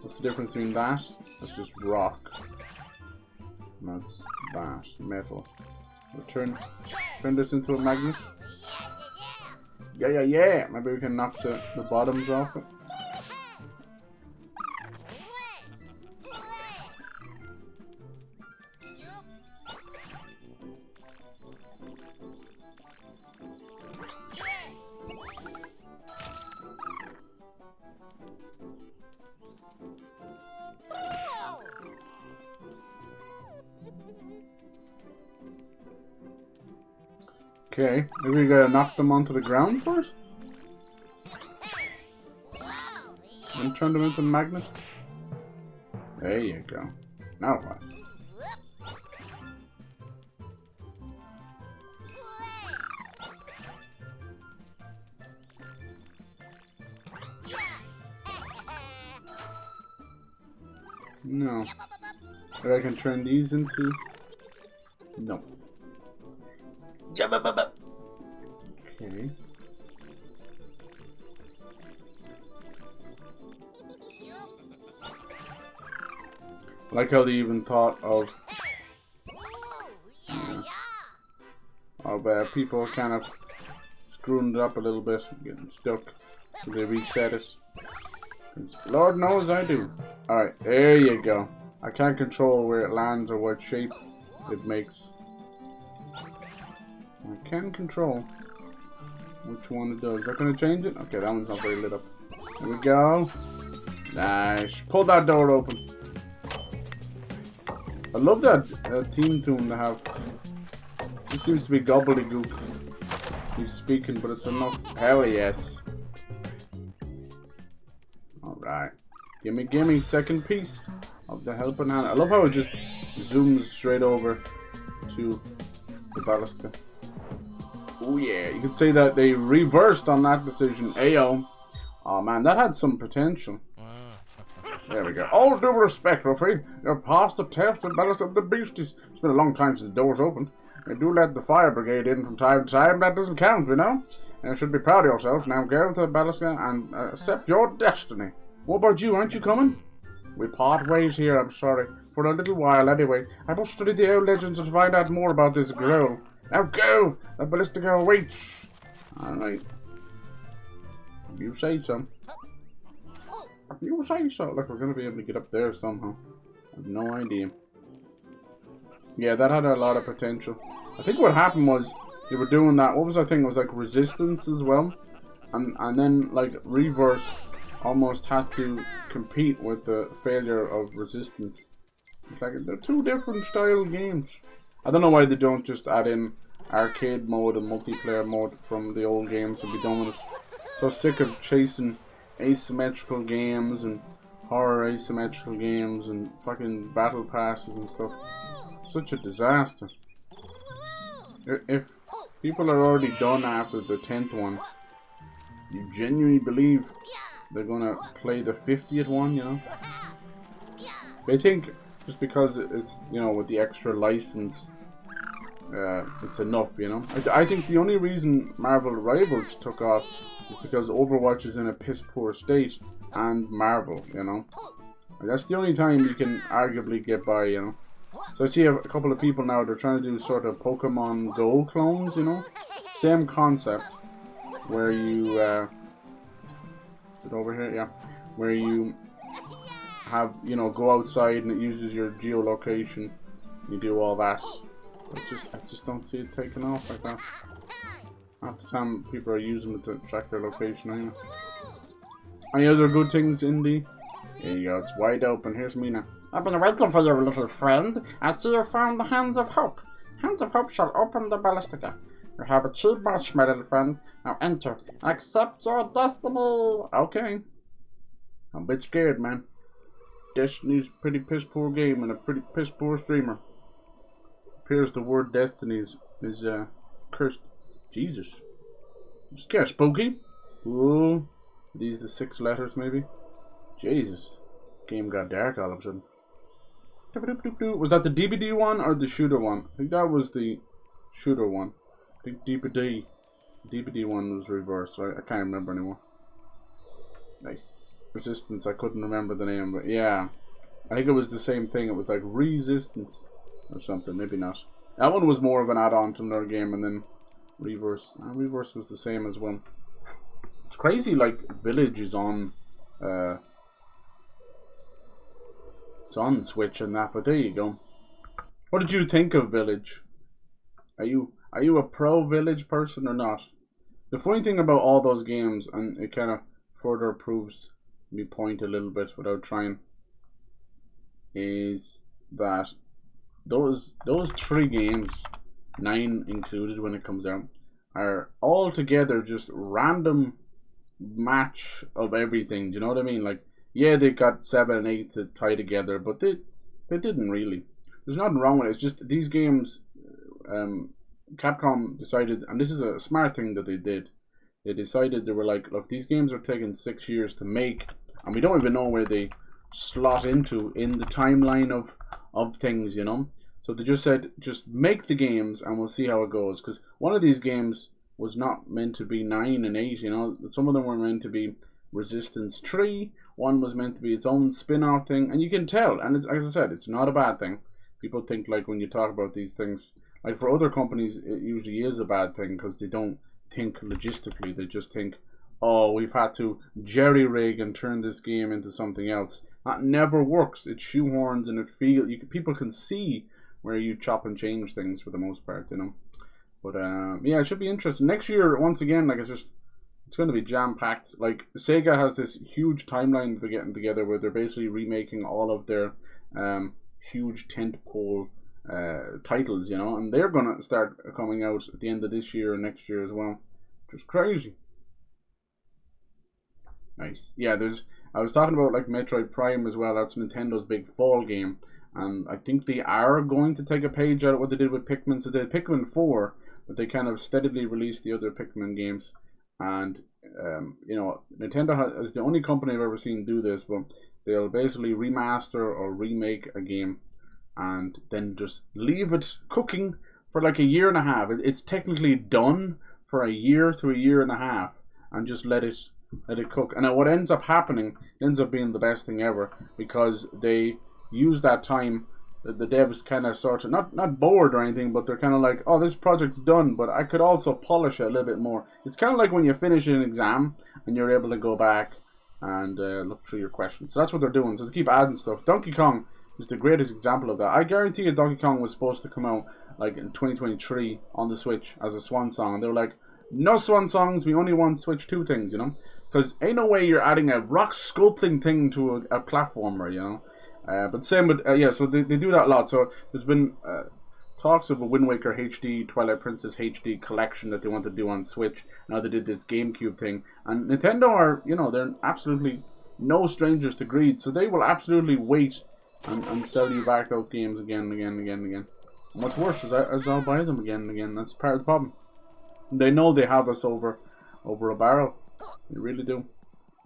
S2: What's the difference between that? That's just rock. And that's that. Metal. We'll turn this into a magnet. Yeah. Maybe we can knock the bottoms off it. Okay, maybe we gotta knock them onto the ground first? And turn them into magnets? There you go. Now what? No. Maybe I can turn these into... No. Okay. I like how they even thought of people kind of screwing it up a little bit, getting stuck, so they reset it. Lord knows I do. Alright, there you go. I can't control where it lands or what shape it makes. I can control which one it does. Is that going to change it? Okay, that one's not very lit up. There we go. Nice. Pull that door open. I love that theme tune they have. It seems to be gobbledygook. He's speaking, but it's enough. Hell yes. Alright. Gimme, second piece of the helping hand. I love how it just zooms straight over to the ballista. Oh yeah, you could say that they reversed on that decision. Ayo. Oh man, that had some potential. There we go. All due respect, Ruffy. You're past the test and balance of the beasties. It's been a long time since the doors opened. They do let the fire brigade in from time to time. That doesn't count, you know? And you should be proud of yourself. Now go to the ballista and accept your destiny. What about you? Aren't you coming? We part ways here, I'm sorry. For a little while, anyway. I must study the old legends and find out more about this girl. Now go! The ballista girl waits. Alright. You say so. You say so. Look, we're going to be able to get up there somehow. I have no idea. Yeah, that had a lot of potential. I think what happened was they were doing that. What was that thing? It was like resistance as well. And then like reverse almost had to compete with the failure of resistance. It's like they're two different style games. I don't know why they don't just add in arcade mode and multiplayer mode from the old games and be done with it. So sick of chasing asymmetrical games and horror asymmetrical games and fucking battle passes and stuff. Such a disaster. If people are already done after the 10th one, you genuinely believe they're gonna play the 50th one, you know? They think
S1: just because it's, you know, with the extra license, it's enough, you know. I think the only reason Marvel Rivals took off is because Overwatch is in a piss poor state, and Marvel, you know. That's the only time you can arguably get by, you know. So I see a couple of people now, they're trying to do sort of Pokemon Go clones, you know. Same concept, where you, is it over here? Yeah. Where you have, you know, go outside and it uses your geolocation. You do all that. I just don't see it taking off like that. Half the time people are using it to track their location anyway. Any other good things, Indy? There you go, it's wide open. Here's Mina.
S3: I've been waiting for you, little friend. I see you found the Hands of Hope. Hands of Hope shall open the Ballistica. You have achieved much, my little friend. Now enter and accept your destiny.
S1: Okay. I'm a bit scared, man. Destiny's a pretty piss poor game and a pretty piss poor streamer. Appears the word Destiny's is cursed. Jesus. It's kind of spooky. Ooh. These the 6 letters maybe? Jesus. Game got dark all of a sudden. Was that the DVD one or the shooter one? I think that was the shooter one. I think DVD one was reversed, right? I can't remember anymore. Nice. Resistance, I couldn't remember the name, but yeah. I think it was the same thing. It was like Resistance or something, maybe not. That one was more of an add-on to another game, and then Reverse. Reverse was the same as well. It's crazy, like, Village is on it's on Switch and that, but there you go. What did you think of Village? Are you a pro Village person or not? The funny thing about all those games, and it kind of further proves me point a little bit without trying, is that those 3 games, 9 included when it comes out, are all together just random match of everything. Do you know what I mean? Like, yeah, they got 7 and 8 to tie together, but they didn't really. There's nothing wrong with it. It's just these games, Capcom decided, and this is a smart thing that they did. They decided, they were like, look, these games are taking 6 years to make, and we don't even know where they slot into in the timeline of things, you know. So they just said, just make the games and we'll see how it goes. Because one of these games was not meant to be 9 and 8, you know. Some of them were meant to be Resistance 3. One was meant to be its own spin-off thing. And you can tell, and it's, as I said, it's not a bad thing. People think, like, when you talk about these things, like for other companies, it usually is a bad thing because they don't think logistically. They just think, oh, we've had to jerry-rig and turn this game into something else. That never works. It shoehorns and it feels, people can see where you chop and change things for the most part, you know. But yeah, it should be interesting. Next year, once again, like, it's going to be jam-packed. Like, Sega has this huge timeline that they're getting together where they're basically remaking all of their huge tentpole titles, you know, and they're going to start coming out at the end of this year and next year as well. Just crazy. Nice. Yeah, I was talking about, like, Metroid Prime as well. That's Nintendo's big fall game. And I think they are going to take a page out of what they did with Pikmin. So they did Pikmin 4, but they kind of steadily released the other Pikmin games. And, you know, Nintendo is the only company I've ever seen do this, but they'll basically remaster or remake a game and then just leave it cooking for like a year and a half. It's technically done for a year to a year and a half, and just let it cook. And what ends up happening ends up being the best thing ever, because they use that time. The devs kind of sort of not bored or anything, but they're kind of like, oh, this project's done, but I could also polish it a little bit more. It's kind of like when you finish an exam and you're able to go back and look through your questions. So that's what they're doing. So they keep adding stuff. Donkey Kong is the greatest example of that. I guarantee you Donkey Kong was supposed to come out like in 2023 on the Switch as a swan song, and they were like, no swan songs, we only want Switch 2 things, you know, because ain't no way you're adding a rock sculpting thing to a platformer, you know. But same with, yeah, so they do that a lot. So there's been talks of a Wind Waker HD, Twilight Princess HD collection that they want to do on Switch. Now they did this GameCube thing. And Nintendo are, you know, they're absolutely no strangers to greed. So they will absolutely wait and sell you back those games again and again and again and again. And what's worse is I'll buy them again and again. That's part of the problem. They know they have us over a barrel. They really do.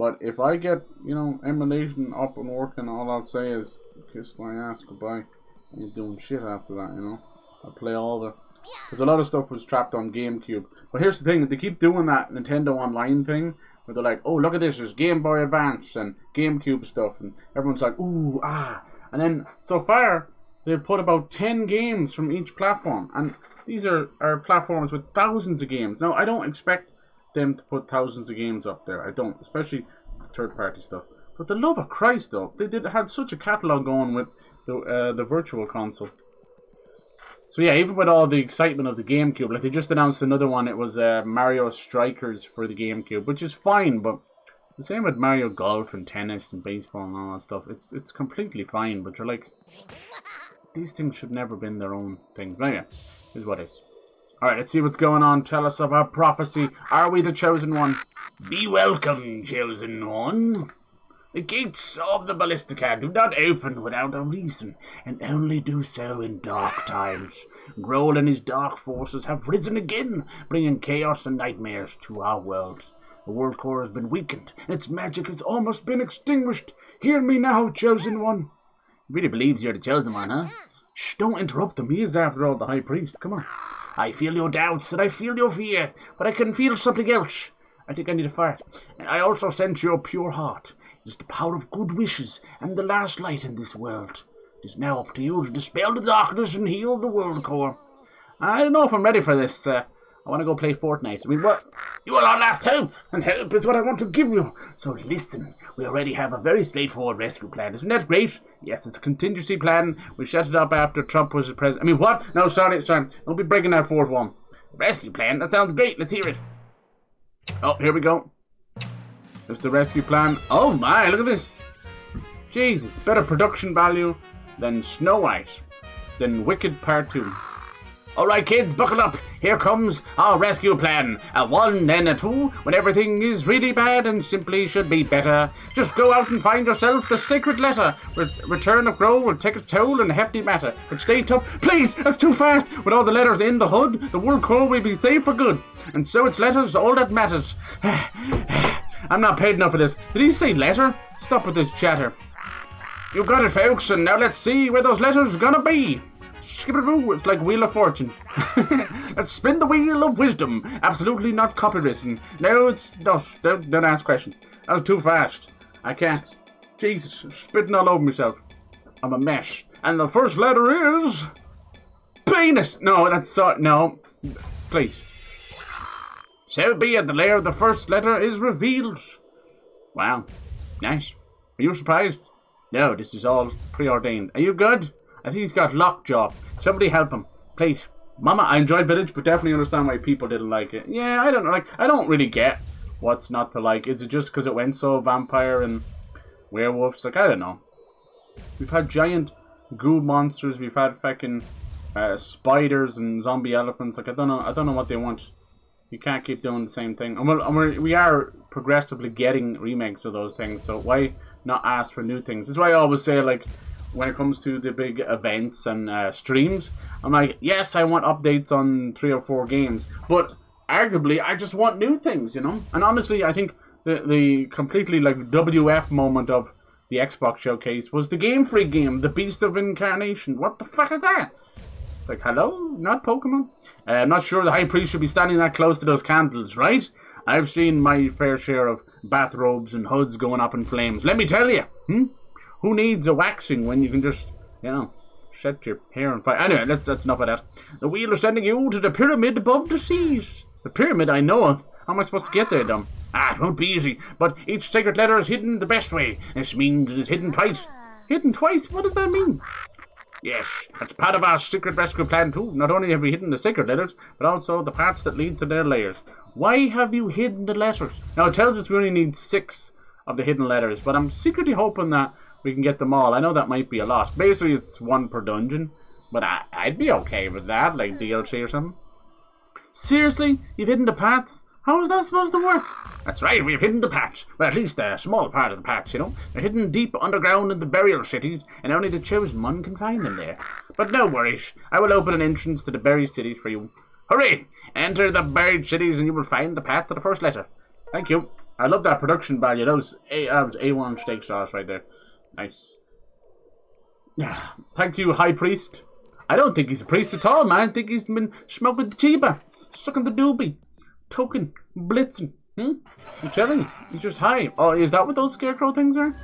S1: But if I get, you know, emulation up and working, all I'll say is kiss my ass goodbye. I ain't doing shit after that, you know. I play all the... Because a lot of stuff was trapped on GameCube. But here's the thing, they keep doing that Nintendo Online thing, where they're like, oh, look at this, there's Game Boy Advance and GameCube stuff, and everyone's like, ooh, ah. And then, so far, they've put about 10 games from each platform, and these are platforms with thousands of games. Now, I don't expect them to put thousands of games up there. I don't, especially third-party stuff. But the love of Christ, though, they had such a catalogue going with the Virtual Console. So yeah, even with all the excitement of the GameCube, like they just announced another one. It was Mario Strikers for the GameCube, which is fine, but it's the same with Mario Golf and tennis and baseball and all that stuff. It's completely fine, but you're like, these things should never have been their own thing. But yeah, here's what it is. Alright, let's see what's going on. Tell us about prophecy. Are we the chosen one? Be welcome, chosen one. The gates of the Ballistica do not open without a reason, and only do so in dark times. Grohl and his dark forces have risen again, bringing chaos and nightmares to our world. The world core has been weakened, and its magic has almost been extinguished. Hear me now, chosen one. Really believes you're the chosen one, huh? Shh, don't interrupt him. He is, after all, the high priest. Come on. I feel your doubts and I feel your fear, but I can feel something else. I think I need a fart. And I also sense your pure heart. It is the power of good wishes and the last light in this world. It is now up to you to dispel the darkness and heal the world core. I don't know if I'm ready for this. I want to go play Fortnite. I mean, what? You are our last hope, and help is what I want to give you. So listen, we already have a very straightforward rescue plan. Isn't that great? Yes, it's a contingency plan. We set it up after Trump was the president. I mean, what? No, sorry. Don't be breaking that fourth one. Rescue plan? That sounds great. Let's hear it. Oh, here we go. There's the rescue plan. Oh my, look at this. Jesus, better production value than Snow White, than Wicked Part 2. Alright kids, buckle up. Here comes our rescue plan. A 1 and a 2 when everything is really bad and simply should be better. Just go out and find yourself the sacred letter. Return of Grohl will take its toll in a hefty matter. But stay tough. Please, that's too fast. With all the letters in the hood, the world core will be safe for good. And so it's letters, all that matters. I'm not paid enough for this. Did he say letter? Stop with this chatter. You got it, folks, and now let's see where those letters gonna be. Skip-a-boo, it's like Wheel of Fortune. Let's spin the wheel of wisdom. Absolutely not copywritten. No, it's not. Don't ask questions. That was too fast. I can't. Jesus, spitting all over myself. I'm a mess. And the first letter is... penis! No, that's so... No. Please. So be it, the layer of the first letter is revealed. Wow. Nice. Are you surprised? No, this is all preordained. Are you good? I think he's got lockjaw. Somebody help him, please. Mama, I enjoyed Village, but definitely understand why people didn't like it. Yeah, I don't know. Like, I don't really get what's not to like. Is it just because it went so vampire and werewolves? Like, I don't know. We've had giant goo monsters. We've had fucking spiders and zombie elephants. Like, I don't know what they want. You can't keep doing the same thing. And we are progressively getting remakes of those things. So why not ask for new things? That's why I always say, like, when it comes to the big events and streams, I'm like, yes, I want updates on 3 or 4 games, but arguably, I just want new things, you know? And honestly, I think the completely, like, WF moment of the Xbox showcase was the Game Freak game, the Beast of Incarnation. What the fuck is that? Like, hello? Not Pokemon? I'm not sure the High Priest should be standing that close to those candles, right? I've seen my fair share of bathrobes and hoods going up in flames. Let me tell you, Who needs a waxing when you can just, you know, set your hair on fire? Anyway, that's enough of that. The wheel is sending you to the pyramid above the seas. The pyramid I know of. How am I supposed to get there, Dom? It won't be easy, but each sacred letter is hidden the best way. This means it is hidden twice. Hidden twice? What does that mean? Yes, that's part of our secret rescue plan too. Not only have we hidden the sacred letters, but also the paths that lead to their layers. Why have you hidden the letters? Now, it tells us we only need 6 of the hidden letters, but I'm secretly hoping that we can get them all. I know that might be a lot. Basically, it's 1 per dungeon. But I'd be okay with that, like DLC or something. Seriously? You've hidden the paths? How is that supposed to work? That's right, we've hidden the patch. Well, at least a small part of the patch, you know. They're hidden deep underground in the burial cities, and only the chosen one can find them there. But no worries. I will open an entrance to the buried cities for you. Hurry! Enter the buried cities and you will find the path to the first letter. Thank you. I love that production value. That was A1 steak sauce right there. Nice. Yeah. Thank you, High Priest. I don't think he's a priest at all, man. I think he's been smoking the chiba, sucking the doobie, token, blitzing. I'm telling you, he's just high. Oh, is that what those scarecrow things are?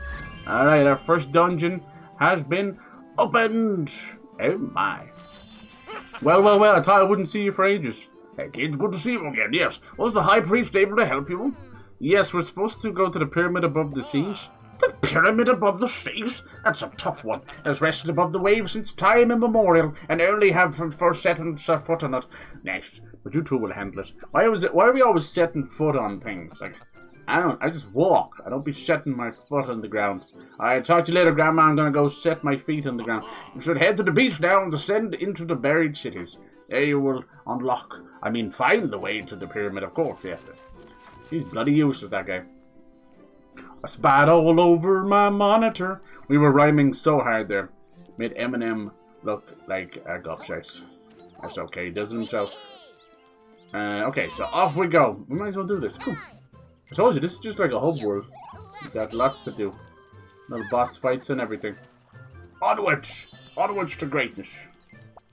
S1: Alright, our first dungeon has been opened. Oh my. Well, I thought I wouldn't see you for ages. Hey kids, good to see you again, yes. Was the High Priest able to help you? Yes, we're supposed to go to the pyramid above the seas. The pyramid above the seas? That's a tough one. It has rested above the waves since time immemorial, and only have first setting foot on it. Nice, but you two will handle it. Why are we always setting foot on things? Like, I just walk. I don't be setting my foot on the ground. Alright, talk to you later, Grandma. I'm gonna go set my feet on the ground. You should head to the beach now and descend into the buried cities. There you will find the way to the pyramid, of course, yes. He's bloody useless, that guy. I spat all over my monitor. We were rhyming so hard there. Made Eminem look like a gobshite. That's okay, he does it himself. Okay, so off we go. We might as well do this. Cool. I told you, this is just like a hub world. We've got lots to do. Little boss fights and everything. Onwards! Onwards to greatness.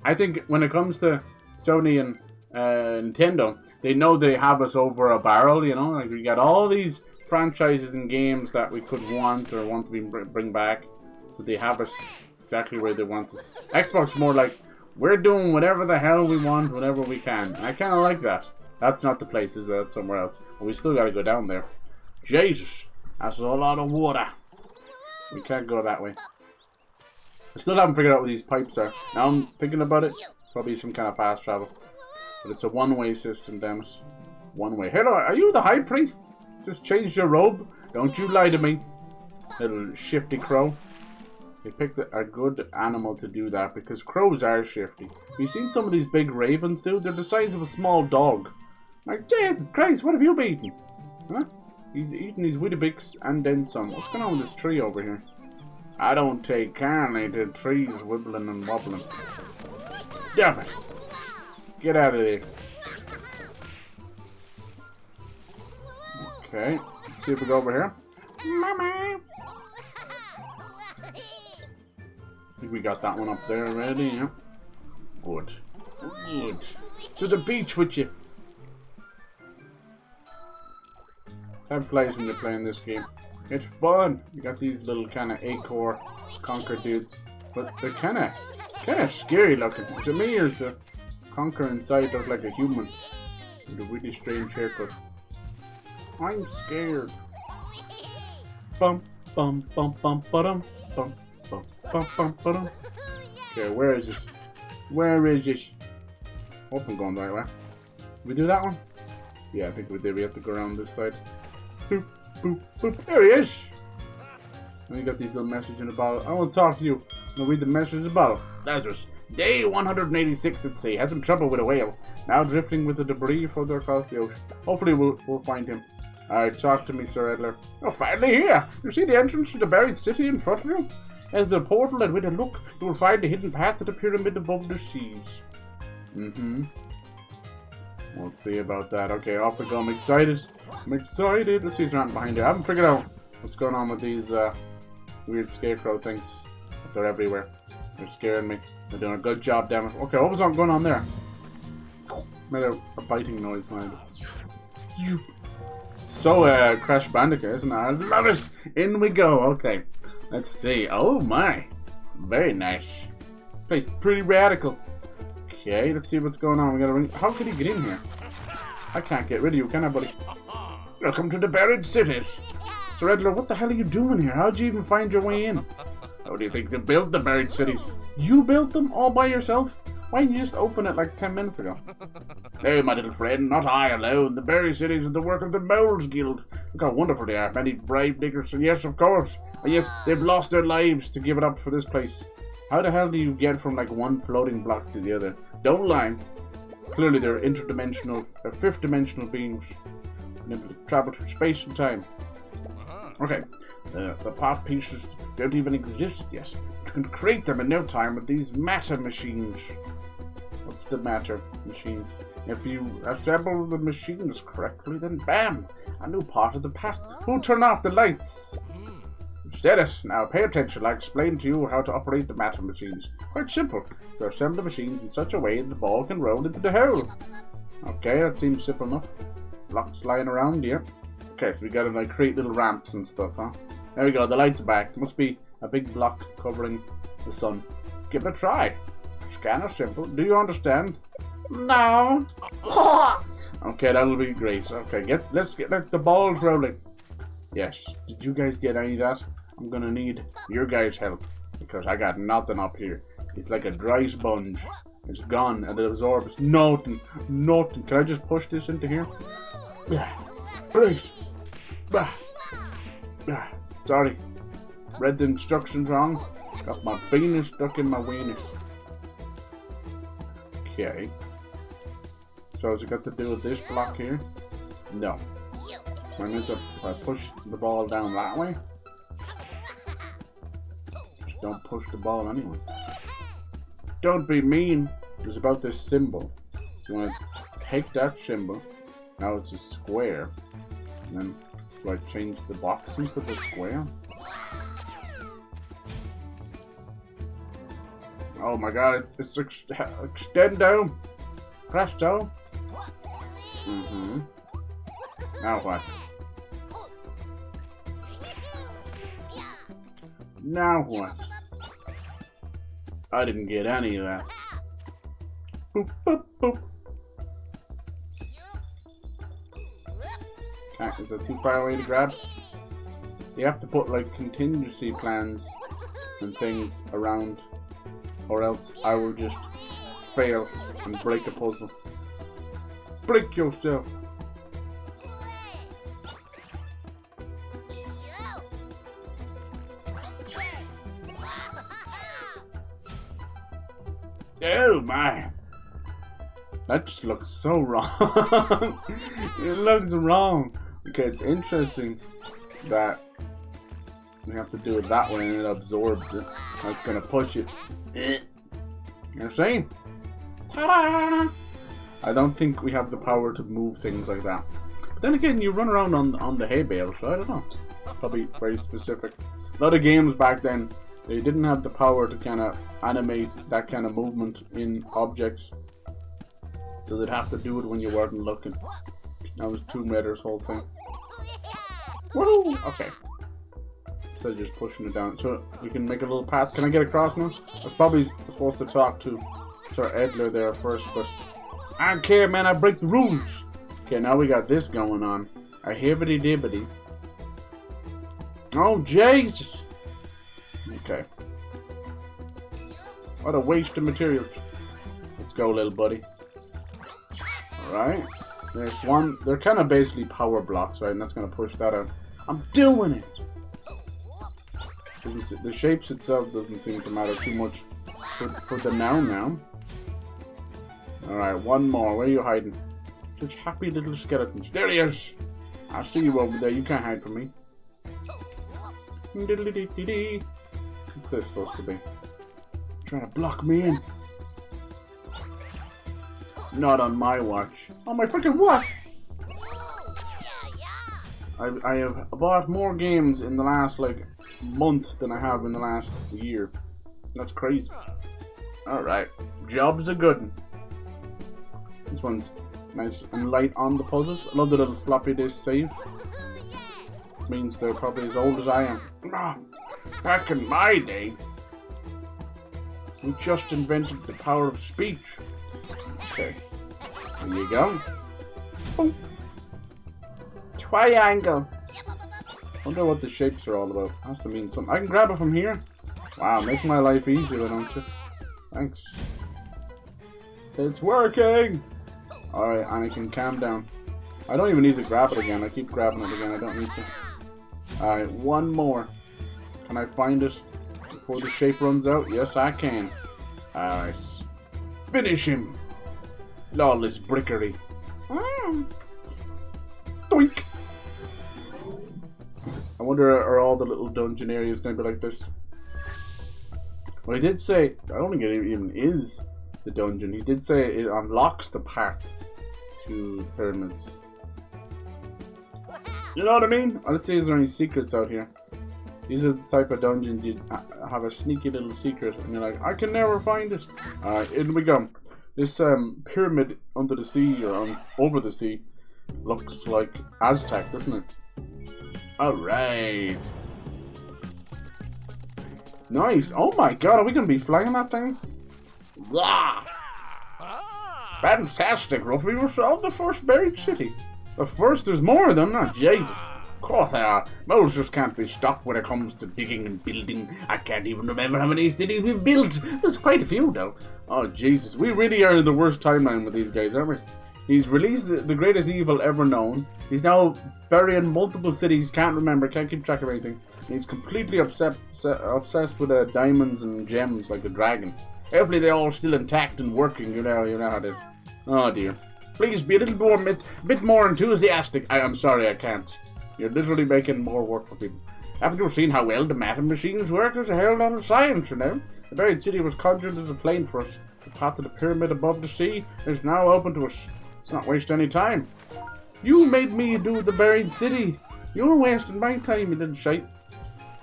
S1: I think when it comes to Sony and Nintendo, they know they have us over a barrel, you know? Like, we got all these franchises and games that we could want to bring back. So they have us exactly where they want us. Xbox more like, we're doing whatever the hell we want, whenever we can. And I kind of like that. That's not the place, is that somewhere else. But we still got to go down there. Jesus, that's a lot of water. We can't go that way. I still haven't figured out what these pipes are. Now I'm thinking about it. Probably some kind of fast travel. But it's a one-way system, damn it. One way. Hello, are you the High Priest? Just changed your robe? Don't you lie to me. Little shifty crow. They picked a good animal to do that because crows are shifty. Have you seen some of these big ravens, dude? They're the size of a small dog. Like, Jesus Christ, what have you been eating? Huh? He's eating his Weetabix and then some. What's going on with this tree over here? I don't take kindly to trees wibbling and wobbling. Damn it. Get out of there. Okay. See if we go over here. Mama. I think we got that one up there already, yeah. Good. Good. To the beach with you. Have plays when you're playing this game. It's fun. You got these little kind of acorn conker dudes, but they're kind of scary looking. Is it me or is the conker inside look like a human with a really strange haircut? I'm scared. Bum bum bum bum bum bum bum bum bum bum. Okay, where is this? Where is this? Hope I'm going the right way. We do that one? Yeah, I think we did. We have to go around this side. Boop, boop, boop. There he is! And you got these little messages in the bottle. I want to talk to you. I'll read the message in the bottle. Lazarus, day 186 at sea. Had some trouble with a whale. Now drifting with the debris further across the ocean. Hopefully we'll find him. Alright, talk to me, Sir Edler. Oh, finally here! You see the entrance to the buried city in front of you? As the portal, and with a look, you will find the hidden path to the pyramid above the seas. We'll see about that. Okay, off we go. I'm excited. Let's see what's around behind here. I haven't figured out what's going on with these weird scarecrow things. They're everywhere. They're scaring me. They're doing a good job, damn it. Okay, what was going on there? Made a biting noise, man. So, Crash Bandicoot, isn't it? I love it! In we go. Okay, let's see. Oh my. Very nice. Place pretty radical. Okay, let's see what's going on. We gotta ring. How could he get in here? I can't get rid of you, can I, buddy? Welcome to the buried cities. Sir Edler, what the hell are you doing here? How'd you even find your way in? How do you think they built the buried cities? You built them all by yourself? Why didn't you just open it like 10 minutes ago? No, my little friend, not I alone. The buried cities are the work of the Moles Guild. Look how wonderful they are. Many brave diggers, and yes, of course. And yes, they've lost their lives to give it up for this place. How the hell do you get from like one floating block to the other? Don't lie. Clearly they're interdimensional, fifth dimensional beings. And able to travel through space and time. Okay, the part pieces don't even exist yet. You can create them in no time with these matter machines.
S2: What's the matter, machines? If you assemble the machines correctly, then bam! A new part of the path. Who turned off the lights? You said it. Now pay attention. I'll explain to you how to operate the matter machines. Quite simple. You assemble the machines in such a way that the ball can roll into the hole. Okay, that seems simple enough. Blocks lying around here. Okay, so we gotta like create little ramps and stuff, huh? There we go, the light's back. Must be a big block covering the sun. Give it a try. Scanner simple. Do you understand?
S3: No.
S2: Okay, that'll be great. Okay, let's get the balls rolling. Yes. Did you guys get any of that? I'm gonna need your guys' help because I got nothing up here. It's like a dry sponge. It's gone and it absorbs nothing. Nothing. Can I just push this into here? Yeah. Right. Sorry. Read the instructions wrong. Got my penis stuck in my weenus. Okay. So has it got to do with this block here? No. I need to, if I push the ball down that way, just don't push the ball anyway. Don't be mean. It's about this symbol. So you want to take that symbol. Now it's a square. And then do I change the boxing to the square? Oh my god, it's extendo. Presto. Now what? Now what? I didn't get any of that. Boop, boop, boop. Okay, is that too far away to grab? You have to put like contingency plans and things around, or else I will just fail and break a puzzle. Break yourself. Oh my! That just looks so wrong. It looks wrong. Okay, it's interesting that we have to do it that way and it absorbs it. That's gonna push it. You're saying? Ta-da! I don't think we have the power to move things like that. But then again, you run around on the hay bale, so I don't know. Probably very specific. A lot of games back then, they didn't have the power to kind of animate that kind of movement in objects. So they'd have to do it when you weren't looking. That was Tomb Raider's whole thing. Woohoo! Okay. So just pushing it down. So we can make a little path. Can I get across now? I was probably supposed to talk to Sir Edler there first, but I don't care, man. I break the rules. Okay, now we got this going on. A hibbity dibbity. Oh, Jesus! Okay. What a waste of materials. Let's go, little buddy. Alright. There's one. They're kind of basically power blocks, right? And that's going to push that out. I'm doing it! The shapes itself doesn't seem to matter too much for the now. Alright, one more. Where are you hiding? Such happy little skeletons. There he is! I see you over there. You can't hide from me. Diddly-dee-dee-dee. What's this supposed to be? Trying to block me in. Not on my watch. On my freaking watch! I have bought more games in the last like month than I have in the last year. That's crazy. Alright. Job's a good one. This one's nice and light on the puzzles. I love the little floppy disk save. Means they're probably as old as I am. Ah, back in my day, we just invented the power of speech. Okay. There you go. Boom. Triangle. Wonder what the shapes are all about. Has to mean something. I can grab it from here. Wow, make my life easier, don't you? Thanks. It's working! Alright, Anakin, calm down. I don't even need to grab it again. I keep grabbing it again. I don't need to. Alright, one more. Can I find it before the shape runs out? Yes, I can. Alright. Finish him! Lawless brickery. Doink! I wonder, are all the little dungeon areas going to be like this? Well, I did say, I don't think it even is
S1: the dungeon. He did say it unlocks the path to the pyramids. You know what I mean? Let's see, is there any secrets out here? These are the type of dungeons you have a sneaky little secret, and you're like, I can never find it. Alright, in we go. This pyramid under the sea, or over the sea, looks like Aztec, doesn't it? Alright. Nice. Oh my god, are we going to be flying that thing? Yeah. Fantastic, Ruffy. We solved the first buried city. The first, there's more of them, not Jesus. Of course they are. Moles just can't be stopped when it comes to digging and building. I can't even remember how many cities we've built. There's quite a few, though. Oh, Jesus. We really are in the worst timeline with these guys, aren't we? He's released the greatest evil ever known. He's now burying multiple cities, can't remember, can't keep track of anything. He's completely obsessed with diamonds and gems like a dragon. Hopefully they're all still intact and working, you know how it is. Oh dear. Please be a little bit more enthusiastic. I'm sorry, I can't. You're literally making more work for people. Haven't you seen how well the math machines work? There's a hell lot of science, you know. The buried city was conjured as a plane for us. The path to the pyramid above the sea is now open to us. Let's not waste any time. You made me do the buried city. You're wasting my time, you little shite.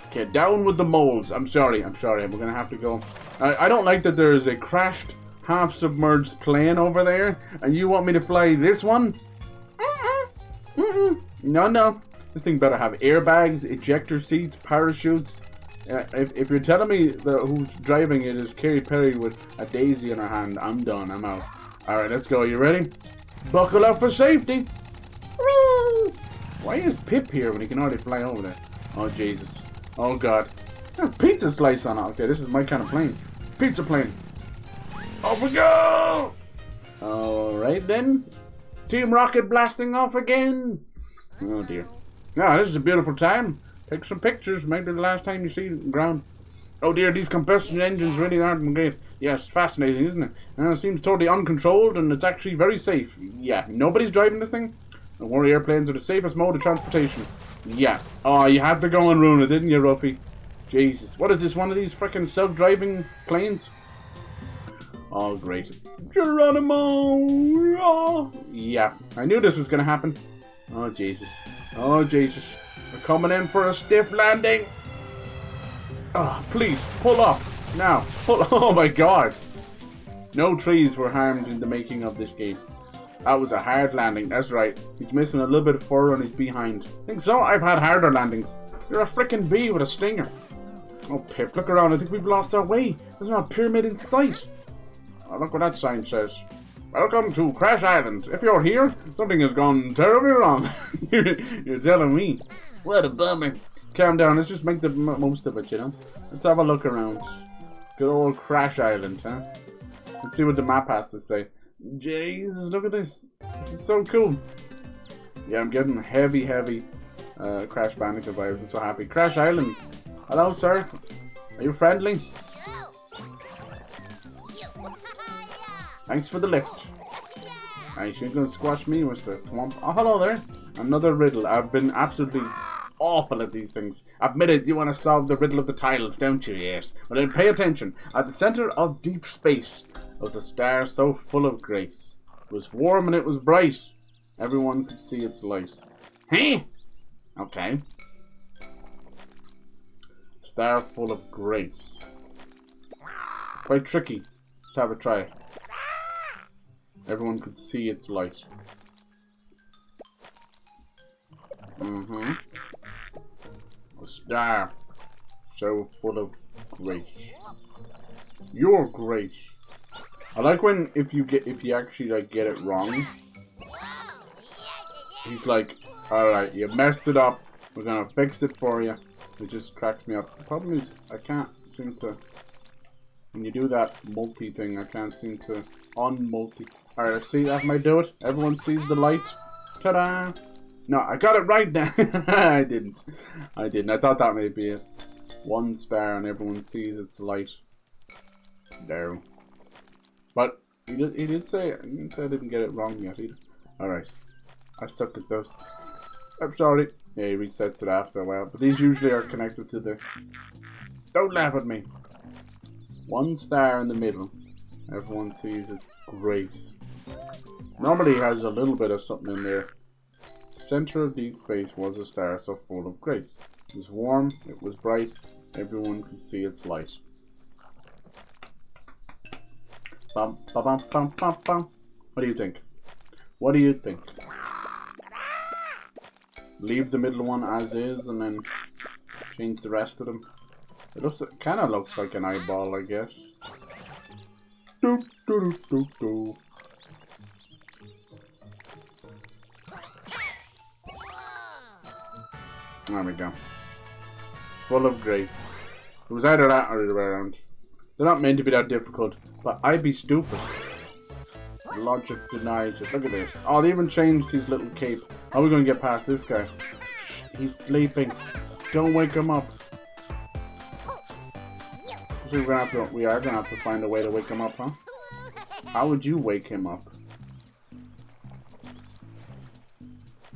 S1: Okay, down with the moles. I'm sorry. We're gonna have to go. I don't like that there's a crashed, half-submerged plane over there, and you want me to fly this one? No. This thing better have airbags, ejector seats, parachutes. If you're telling me who's driving it is Katy Perry with a daisy in her hand, I'm done. I'm out. Alright, let's go. You ready? Buckle up for safety. Whee! Why is Pip here when he can already fly over there? Oh, Jesus. Oh, God. There's pizza slice on it. Okay, this is my kind of plane. Pizza plane. Off we go! Alright, then. Team Rocket blasting off again. Oh, dear. Now, this is a beautiful time. Take some pictures. Maybe the last time you see the ground. Oh, dear, these combustion engines really aren't great. Yes, fascinating, isn't it? It seems totally uncontrolled, and it's actually very safe. Yeah, nobody's driving this thing? Don't worry, airplanes are the safest mode of transportation. Yeah. Oh, you had to go and ruin it, didn't you, Ruffy? Jesus. What is this, one of these frickin' self-driving planes? Oh, great. Geronimo! Oh. Yeah, I knew this was gonna happen. Oh, Jesus. Oh, Jesus. We're coming in for a stiff landing. Oh, please, pull up. Now, pull. Oh, my God. No trees were harmed in the making of this game. That was a hard landing, that's right. He's missing a little bit of fur on his behind. Think so? I've had harder landings. You're a frickin' bee with a stinger. Oh, Pip, look around. I think we've lost our way. There's not a pyramid in sight. Oh, look what that sign says. Welcome to Crash Island. If you're here, something has gone terribly wrong. You're telling me. What a bummer. Calm down. Let's just make the most of it, you know. Let's have a look around. Good old Crash Island, huh? Let's see what the map has to say. Jesus, look at this. This is so cool. Yeah, I'm getting heavy Crash Bandicoot vibes. I'm so happy. Crash Island. Hello, sir. Are you friendly? Thanks for the lift. Nice, you're gonna squash me, Mr. Swamp. Oh, hello there. Another riddle. I've been absolutely awful at these things. Admit it, you want to solve the riddle of the tile, don't you? Yes. Well then pay attention. At the center of deep space was a star so full of grace. It was warm and it was bright. Everyone could see its light. Hey? Okay. Star full of grace. Quite tricky. Let's have a try. Everyone could see its light. A star so full of grace. You're great. I like when if you actually like get it wrong. He's like, alright, you messed it up. We're gonna fix it for you. It just cracks me up. The problem is I can't seem to, when you do that multi thing, I can't seem to un-multi. Alright, let's see, that might do it. Everyone sees the light. Ta-da! No, I got it right now. I didn't. I thought that may be it. One star and everyone sees its light. There. But he did say I didn't get it wrong yet either. Alright. I suck at those. I'm sorry. Yeah, he resets it after a while. But these usually are connected to the... Don't laugh at me. One star in the middle. Everyone sees its grace. Normally has a little bit of something in there. Center of deep space was a star so full of grace. It was warm, it was bright, everyone could see its light. Bum, bum, bum, bum, bum, bum. What do you think? What do you think? Leave the middle one as is and then change the rest of them. It looks, kind of looks like an eyeball, I guess. Do, do, do, do, do. There we go. Full of grace. It was either that or the other way around. They're not meant to be that difficult, but I'd be stupid. Logic denies it. Look at this. Oh, they even changed his little cape. How are we going to get past this guy? He's sleeping. Don't wake him up. So we are gonna have to find a way to wake him up, huh? How would you wake him up?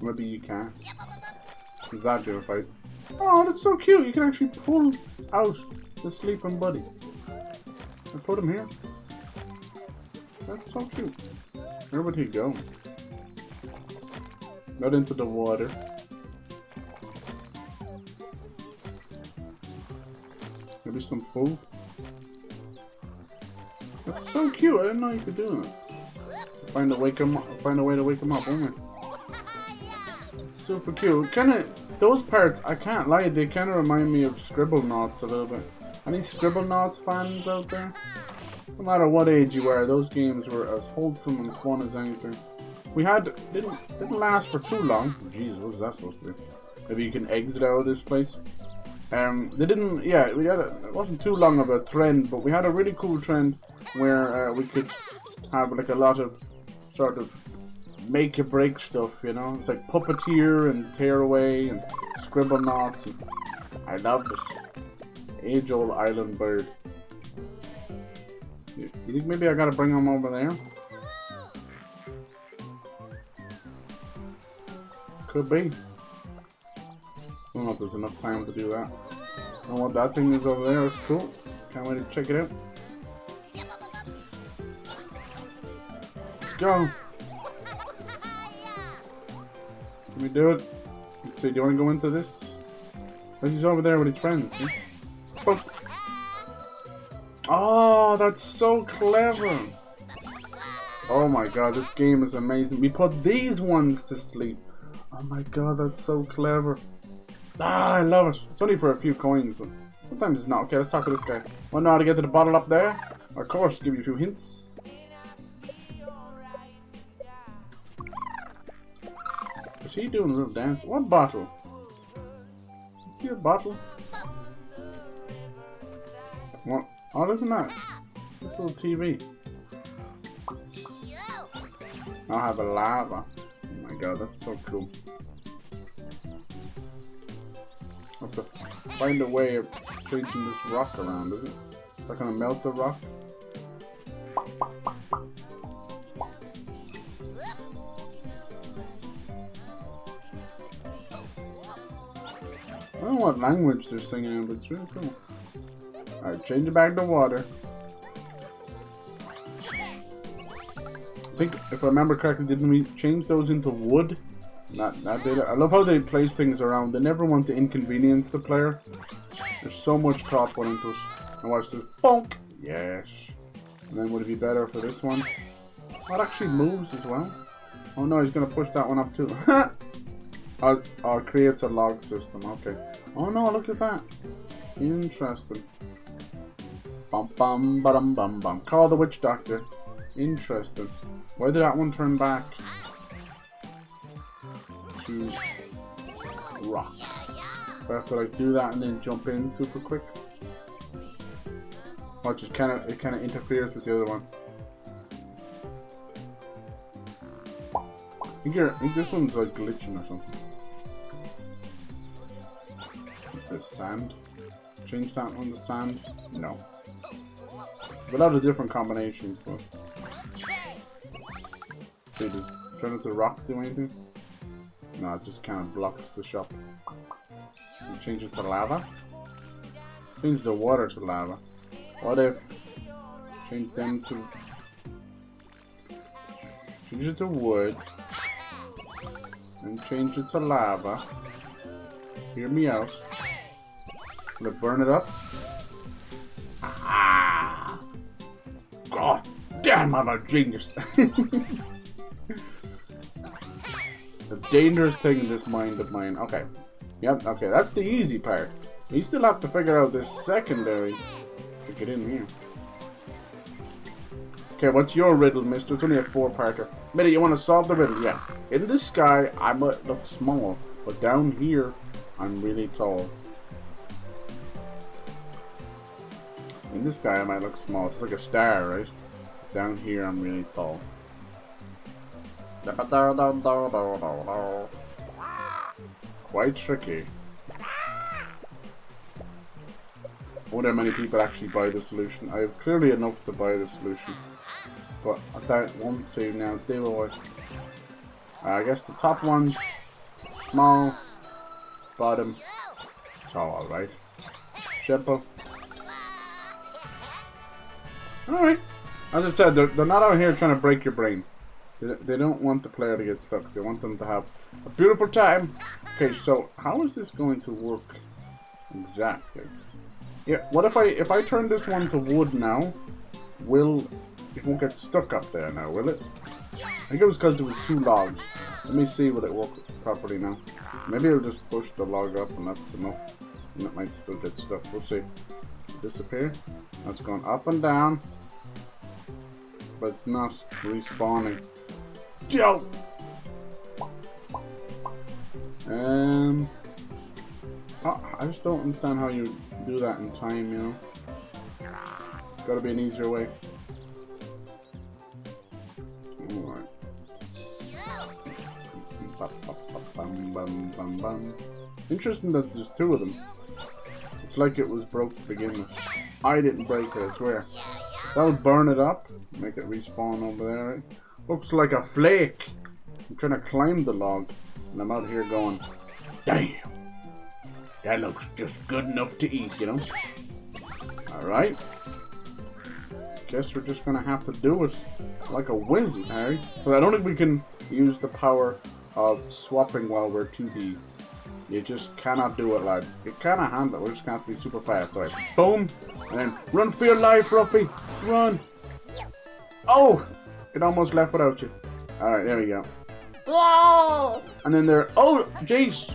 S1: Maybe you can't. Does that do if I... Oh, that's so cute. You can actually pull out the sleeping buddy. And put him here. That's so cute. Where would he go? Not into the water. Maybe some food. That's so cute. I didn't know you could do that. Find a way to wake him up, won't we? Super cute. Those parts, I can't lie, they kind of remind me of Scribblenauts a little bit. Any Scribblenauts fans out there? No matter what age you were, those games were as wholesome and fun as anything. We had didn't last for too long. Jesus, what was that supposed to be? Maybe you can exit out of this place. They didn't. Yeah, it wasn't too long of a trend, but we had a really cool trend where we could have like a lot of sort of make or break stuff. You know, it's like Puppeteer and Tearaway and Scribblenauts. And I loved it. Age-old island bird. You think maybe I gotta bring him over there? Could be. I don't know if there's enough time to do that. I know what that thing is over there. It's cool. Can't wait to check it out. Let's go. Can we do it? Let's see. Do you want to go into this? He's over there with his friends. See? Oh. Oh, that's so clever. Oh my god, this game is amazing. We put these ones to sleep. Oh my god, that's so clever. Ah, I love it. It's only for a few coins, but sometimes it's not. Okay, let's talk to this guy. Want to know how to get to the bottle up there? Of course, give you a few hints. Is he doing a little dance? What bottle? You see a bottle? What? Oh, look at that. It's this little TV. I'll have a lava. Oh my god, that's so cool. I have to find a way of changing this rock around, is it? Is that gonna melt the rock? I don't know what language they're singing in, but it's really cool. Alright, change it back to water. I think, if I remember correctly, didn't we change those into wood? Not did it. I love how they place things around. They never want to inconvenience the player. There's so much thought put into it. And watch this. Bonk! Yes. And then would it be better for this one? Oh, it actually moves as well. Oh no, he's gonna push that one up too. Oh, it creates a log system. Okay. Oh no, look at that. Interesting. Bum bum bum bum bum. Call the witch doctor. Interesting. Why did that one turn back to rock? I have to like do that and then jump in super quick. Watch, it kind of interferes with the other one. I think this one's like glitching or something. It says sand. Change that one to sand. No. A lot of different combinations, but. See, does turn it to rock do anything? No, it just kind of blocks the shop. You change it to lava? Change the water to lava. What if Change them to... Change it to wood. And change it to lava. Hear me out. Will it burn it up? Ah! God damn, I'm a genius! The dangerous thing in this mind of mine. Okay. Yep, okay, that's the easy part. We still have to figure out this secondary to get in here. Okay, what's your riddle, mister? It's only a 4-parter. Mitty, you want to solve the riddle? Yeah. In the sky, I might look small, but down here, I'm really tall. In the sky, I might look small. It's like a star, right? Down here, I'm really tall. Quite tricky. I wonder how many people actually buy the solution. I have clearly enough to buy the solution, but I don't want to now, do I? I guess the top one's small, bottom tall, right? Simple. Alright. As I said, they're not out here trying to break your brain. They don't want the player to get stuck. They want them to have a beautiful time. Okay, so how is this going to work exactly? Yeah, what if I turn this one to wood now? It won't get stuck up there now, will it? I think it was because there was 2 logs. Let me see will it work properly now. Maybe it'll just push the log up and that's enough. And it might still get stuck. We'll see. Disappear. That's going up and down. But it's not respawning. Joe! I just don't understand how you do that in time, you know. There's gotta be an easier way. Alright. Interesting that there's 2 of them. It's like it was broke to begin with. I didn't break it, I swear. That would burn it up, make it respawn over there, right? Looks like a flake. I'm trying to climb the log, and I'm out here going, damn, that looks just good enough to eat, you know? Alright. Guess we're just gonna have to do it like a wizard, Harry. But I don't think we can use the power of swapping while we're 2D. You just cannot do it, lad. You cannot handle it. We're just gonna have to be super fast. Alright, boom, and then run for your life, Ruffy. Run. Oh, it almost left without you. Alright, there we go.
S3: Whoa!
S1: And then there. Oh, jeez.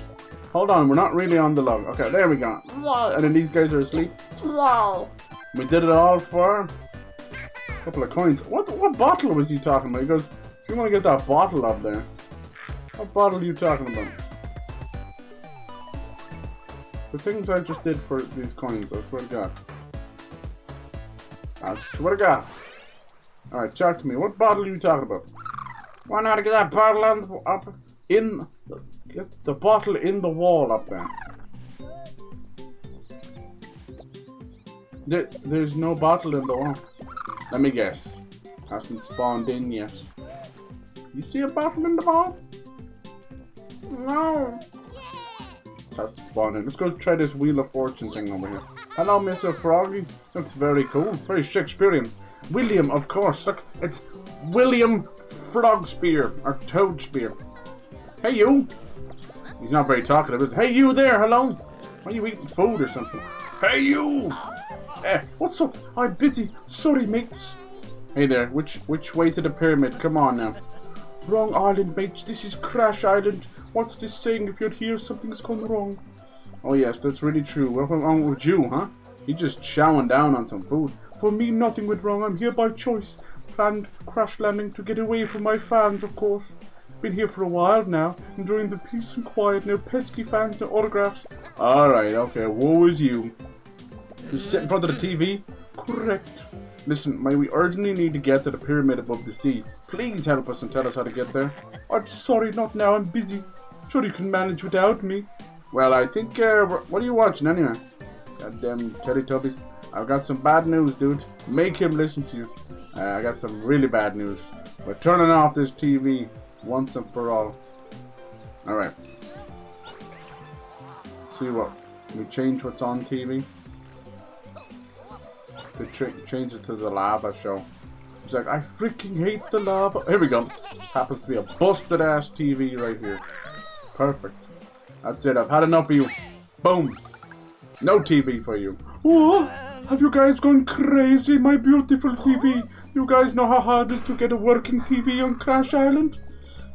S1: Hold on, we're not really on the log. Okay, there we go.
S3: Whoa!
S1: And then these guys are asleep.
S3: Whoa!
S1: We did it all for a couple of coins. What bottle was he talking about? He goes, if you want to get that bottle up there. What bottle are you talking about? The things I just did for these coins, I swear to God. I swear to God. Alright, talk to me. What bottle are you talking about? Why not get that bottle up in... Get the bottle in the wall up there. There's no bottle in the wall. Let me guess. Hasn't spawned in yet. You see a bottle in the wall?
S3: No.
S1: It has to spawn in. Let's go try this Wheel of Fortune thing over here. Hello, Mr. Froggy. Looks very cool. Very Shakespearean. William, of course. Look, it's William Frogspear or Toadspear. Hey, you. He's not very talkative, is he? Hey, you there. Hello. Are you eating food or something? Hey, you. What's up? I'm busy. Sorry, mates. Hey there. Which way to the pyramid? Come on now. Wrong island, mates. This is Crash Island. What's this saying? If you're here, something's gone wrong. Oh yes, that's really true. What went wrong with you, huh? You just chowing down on some food. For me, nothing went wrong. I'm here by choice. Planned crash landing to get away from my fans, of course. Been here for a while now, enjoying the peace and quiet, no pesky fans and autographs. Alright, okay, woe is you. You sit in front of the TV? Correct. Listen, we urgently need to get to the pyramid above the sea. Please help us and tell us how to get there. I'm sorry, not now, I'm busy. Sure you can manage without me. Well, I think, what are you watching anyway? Goddamn Teletubbies. I've got some bad news, dude. Make him listen to you. I got some really bad news. We're turning off this TV once and for all. Alright. See what? We change what's on TV. They changed it to the lava show. He's like, I freaking hate the lava. Here we go. Happens to be a busted ass TV right here. Perfect. That's it. I've had enough of you. Boom. No TV for you. Oh, have you guys gone crazy? My beautiful TV. You guys know how hard it is to get a working TV on Crash Island?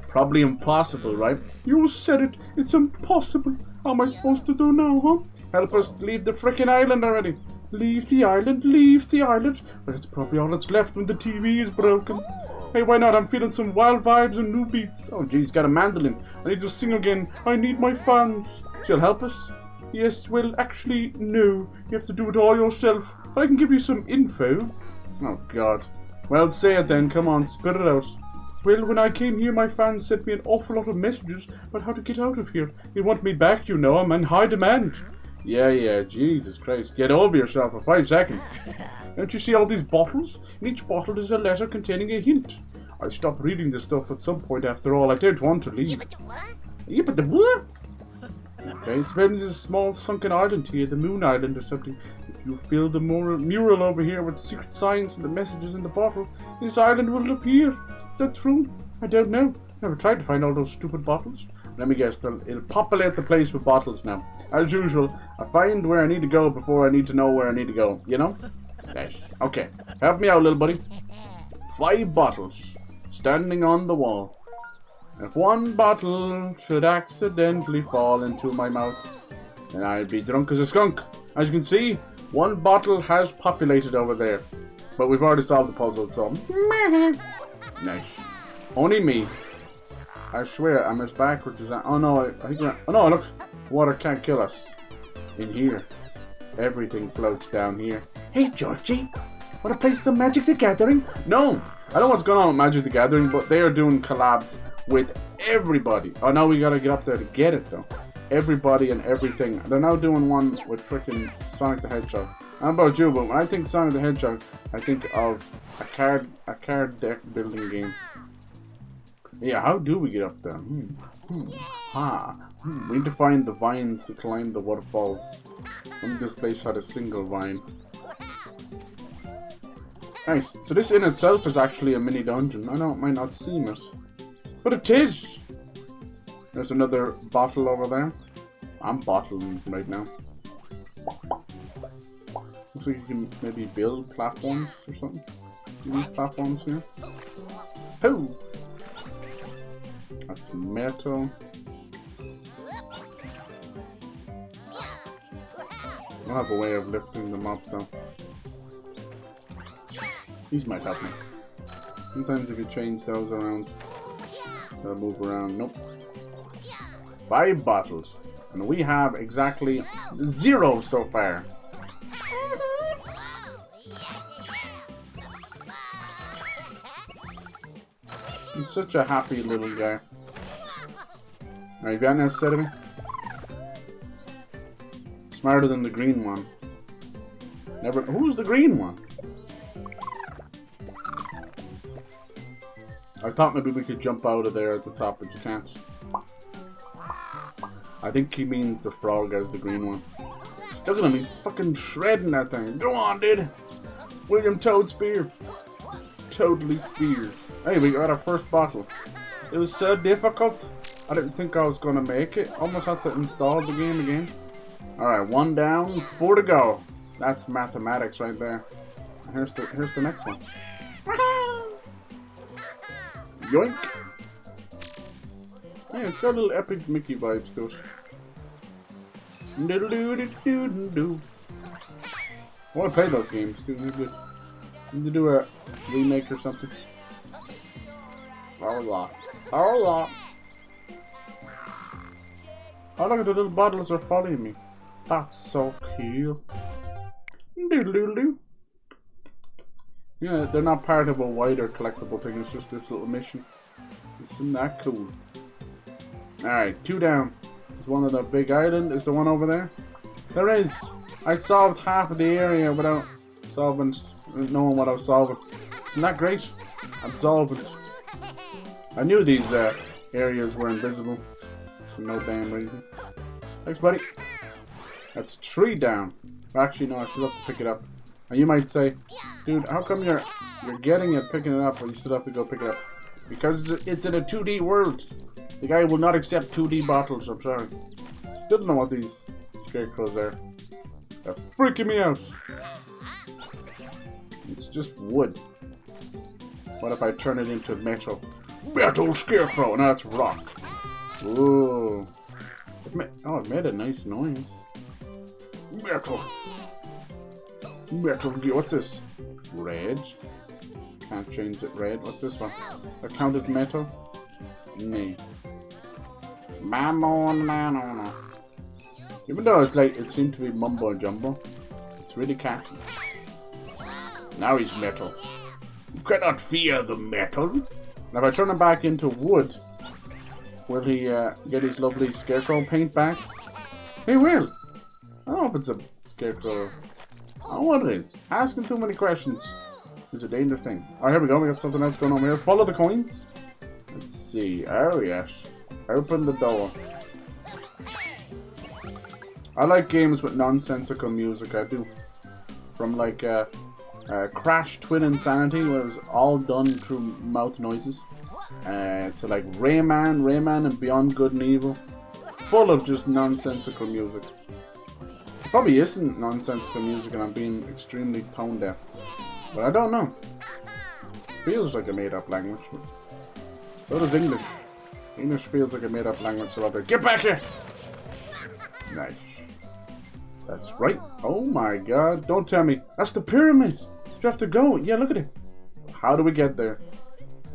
S1: Probably impossible, right? You said it. It's impossible. How am I supposed to do now, huh? Help us leave the frickin' island already. Leave the island, leave the island. But it's probably all that's left when the TV is broken. Hey, why not? I'm feeling some wild vibes and new beats. Oh, geez, got a mandolin. I need to sing again. I need my fans. She'll help us? Yes, well, actually, no. You have to do it all yourself. I can give you some info. Oh, God. Well, say it then. Come on, spit it out. Well, when I came here, my fans sent me an awful lot of messages about how to get out of here. They want me back, you know. I'm in high demand. Yeah, Jesus Christ. Get over yourself for 5 seconds. Don't you see all these bottles? In each bottle is a letter containing a hint. I stopped reading this stuff at some point after all. I didn't want to leave. Yeah, but the what? Okay, so there's a small sunken island here, the Moon Island or something. If you fill the mural over here with secret signs and the messages in the bottle, this island will appear. Is that true? I don't know. Never tried to find all those stupid bottles. Let me guess, it'll populate the place with bottles now. As usual, I find where I need to go before I need to know where I need to go, you know? Nice. Okay, help me out, little buddy. 5 bottles, standing on the wall. If one bottle should accidentally fall into my mouth, then I'd be drunk as a skunk. As you can see, 1 bottle has populated over there. But we've already solved the puzzle, so... Nice. Only me. I swear, I'm as backwards as that. Oh no, I think oh no, look. Water can't kill us. In here. Everything floats down here. Hey, Georgie. Wanna play some Magic the Gathering? No! I don't know what's going on with Magic the Gathering, but they are doing collabs with everybody. Oh, now we gotta get up there to get it, though. Everybody and everything. They're now doing one with freaking Sonic the Hedgehog. I don't know about you, but when I think Sonic the Hedgehog, I think of a card deck building game. Yeah, how do we get up there? We need to find the vines to climb the waterfalls. I think this place had a single vine. Nice. So this in itself is actually a mini dungeon. I know it might not seem it, but it is. There's another bottle over there. I'm bottling right now. Looks like you can maybe build platforms or something. Do these platforms here? Pooh! That's metal. I don't have a way of lifting them up though. These might help me. Sometimes if you change those around, they'll move around. Nope. 5 bottles. And we have exactly 0 so far. He's such a happy little guy. Alright, you got anything else to say to me? Smarter than the green one. Never. Who's the green one? I thought maybe we could jump out of there at the top, but you can't. I think he means the frog as the green one. Look at him, he's fucking shredding that thing. Go on, dude. William Toad Spear. Totally spears. Hey, we got our first bottle. It was so difficult. I didn't think I was gonna make it. Almost had to install the game again. Alright, 1 down, 4 to go. That's mathematics right there. Here's the next one. Yoink! Yeah, it's got a little epic Mickey vibes to it. Do-do-do-do-do-do. I want to play those games too. Need to do a remake or something. Oh look at the little bottles are following me. That's so cool. Doodle-doodle-doo. Yeah, they're not part of a wider collectible thing, it's just this little mission. Isn't that cool? Alright, 2 down. Is one of the big island? Is the one over there? There is! I solved half of the area without knowing what I was solving. Isn't that great? I'm solving it. I knew these areas were invisible. For no damn reason. Thanks, buddy. That's 3 down. Actually, no, I still have to pick it up. And you might say, dude, how come you're getting it, picking it up, but you still have to go pick it up? Because it's in a 2D world. The guy will not accept 2D bottles, I'm sorry. Still don't know what these scarecrows are. They're freaking me out. It's just wood. What if I turn it into metal? Metal scarecrow! Now it's rock. Ooh. It made a nice noise. Metal. Metal gear. What's this? Red. Can't change it red. What's this one? That count as metal? Nee. Mamma. Even though it's like, it seemed to be mumbo jumbo, it's really catchy. Now he's metal. You cannot fear the metal. Now if I turn him back into wood, will he get his lovely scarecrow paint back? He will. I don't know if it's a scarecrow. I don't know what it is. Asking too many questions is a dangerous thing. Oh, here we go. We got something else going on here. Follow the coins. Let's see. Oh, yes. Open the door. I like games with nonsensical music. I do. From like Crash Twin Insanity, where it was all done through mouth noises, to like Rayman and Beyond Good and Evil. Full of just nonsensical music. It probably isn't nonsensical music and I'm being extremely tone deaf. But I don't know. Feels like a made-up language. But so does English. English feels like a made-up language, so I'll be, get back here! Nice. That's right. Oh my god. Don't tell me. That's the pyramid! You have to go. Yeah, look at it. How do we get there?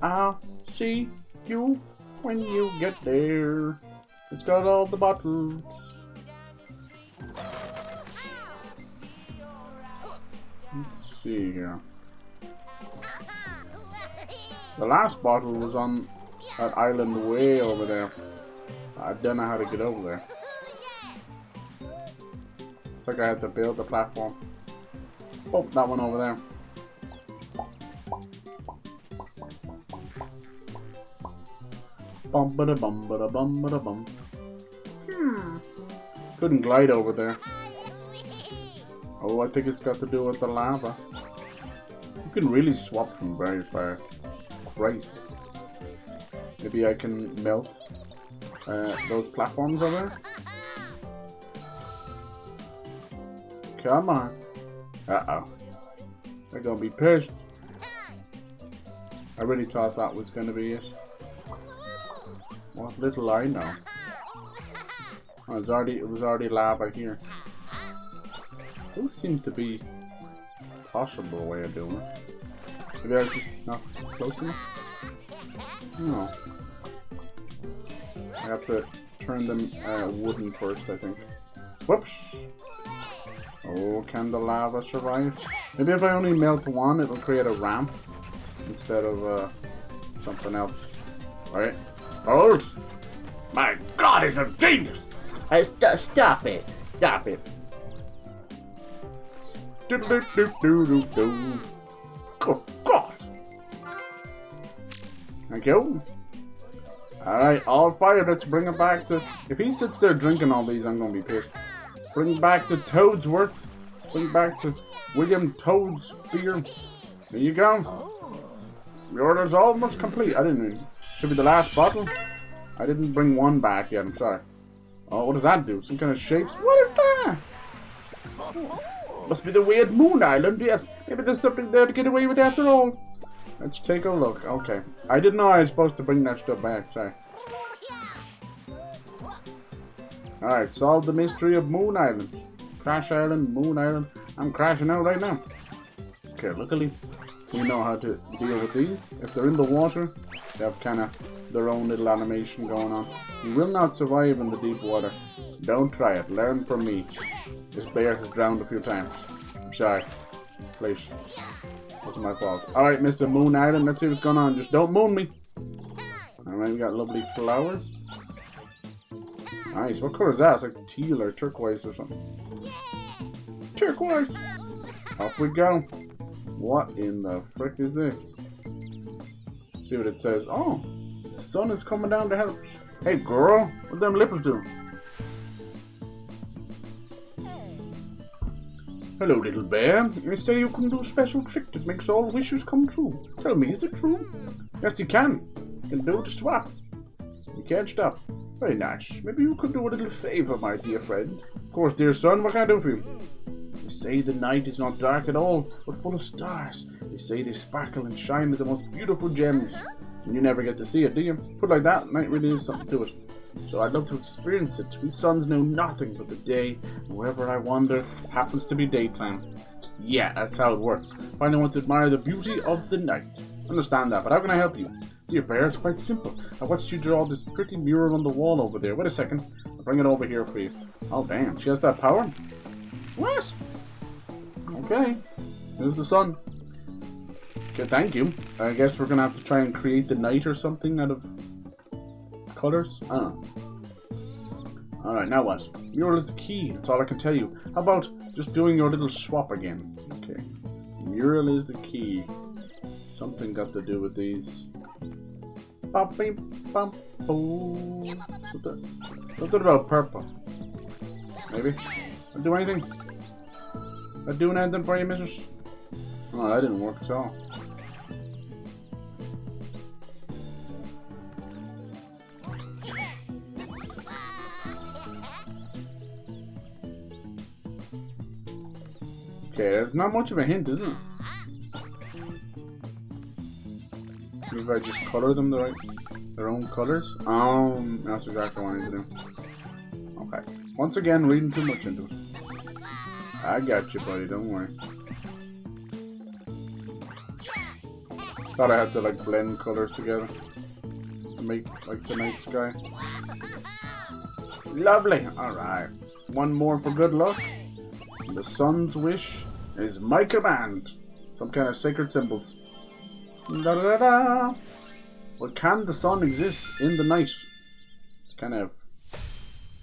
S1: I'll see you when you get there. It's got all the bottles. Let's see here. The last bottle was on that island way over there. I don't know how to get over there. It's like I had to build the platform. Oh, that one over there. Bum ba da bum ba da bum ba da bum. Couldn't glide over there. Oh, I think it's got to do with the lava. You can really swap from very far. Crazy. Maybe I can melt those platforms over there. Come on. Uh-oh. They're gonna be pissed. I really thought that was gonna be it. What little I know. Oh, it was already lava here. Those seem to be a possible way of doing it. Maybe I was just not close enough? No. I have to turn them wooden first, I think. Whoops! Oh, can the lava survive? Maybe if I only melt one, it'll create a ramp instead of something else. Right? Hold! My god, it's a genius!
S2: Hey, stop it! Stop it!
S1: Do-do-do-do-do-do. Good god! Thank you. Alright, all fire, let's bring it back to... If he sits there drinking all these, I'm gonna be pissed. Bring back to Toadsworth. Bring back to William Toad's beer. There you go. The order's almost complete. I didn't... Should be the last bottle. I didn't bring one back yet, I'm sorry. Oh, what does that do? Some kind of shapes? What is that? Must be the weird moon island, yes. Maybe there's something there to get away with after all. Let's take a look. Okay. I didn't know I was supposed to bring that stuff back, sorry. Alright, solve the mystery of Moon Island. Crash Island, Moon Island. I'm crashing out right now. Okay, luckily we know how to deal with these. If they're in the water, they have kind of their own little animation going on. You will not survive in the deep water. Don't try it. Learn from me. This bear has drowned a few times. I'm sorry. Please. Wasn't my fault. Alright, Mr. Moon Island. Let's see what's going on. Just don't moon me. Alright, we got lovely flowers. Nice. What color is that? It's like teal or turquoise or something. Turquoise! Off we go. What in the frick is this? Let's see what it says. Oh! The sun is coming down to help. Hey girl! What them lippers doing?
S2: Hello, little bear. You say you can do a special trick that makes all wishes come true. Tell me, is it true? Yes, you can. You can do the swap. You can't stop. Very nice. Maybe you could do a little favor, my dear friend. Of course, dear son, what can I do for you? They say the night is not dark at all, but full of stars. They say they sparkle and shine with the most beautiful gems. And you never get to see it, do you? Put it like that, night really is something to it. So I'd love to experience it. We sons know nothing but the day, and wherever I wander, it happens to be daytime. Yeah, that's how it works. Finally want to admire the beauty of the night. Understand that, but how can I help you? Dear bear, it's quite simple. I watched you draw this pretty mural on the wall over there. Wait a second. I'll bring it over here for you. Oh, damn. She has that power? What? Okay. Here's the sun. Okay, thank you. I guess we're gonna have to try and create the night or something out of colors? I don't know. Alright, now what? Mural is the key. That's all I can tell you. How about just doing your little swap again? Okay. Mural is the key. Something got to do with these. Something about purple. Maybe. I'll do anything. I'll do anything for you, missus? Oh, that didn't work at all. Okay, there's not much of a hint, is it? Maybe if I just color them their own colors? That's exactly what I need to do. Okay. Once again, reading too much into it. I got you, buddy, don't worry. Thought I had to like blend colors together to make like the night sky. Lovely! Alright. One more for good luck. The sun's wish is my command. Some kind of sacred symbols. Da da da da! But can the sun exist in the night? It's kind of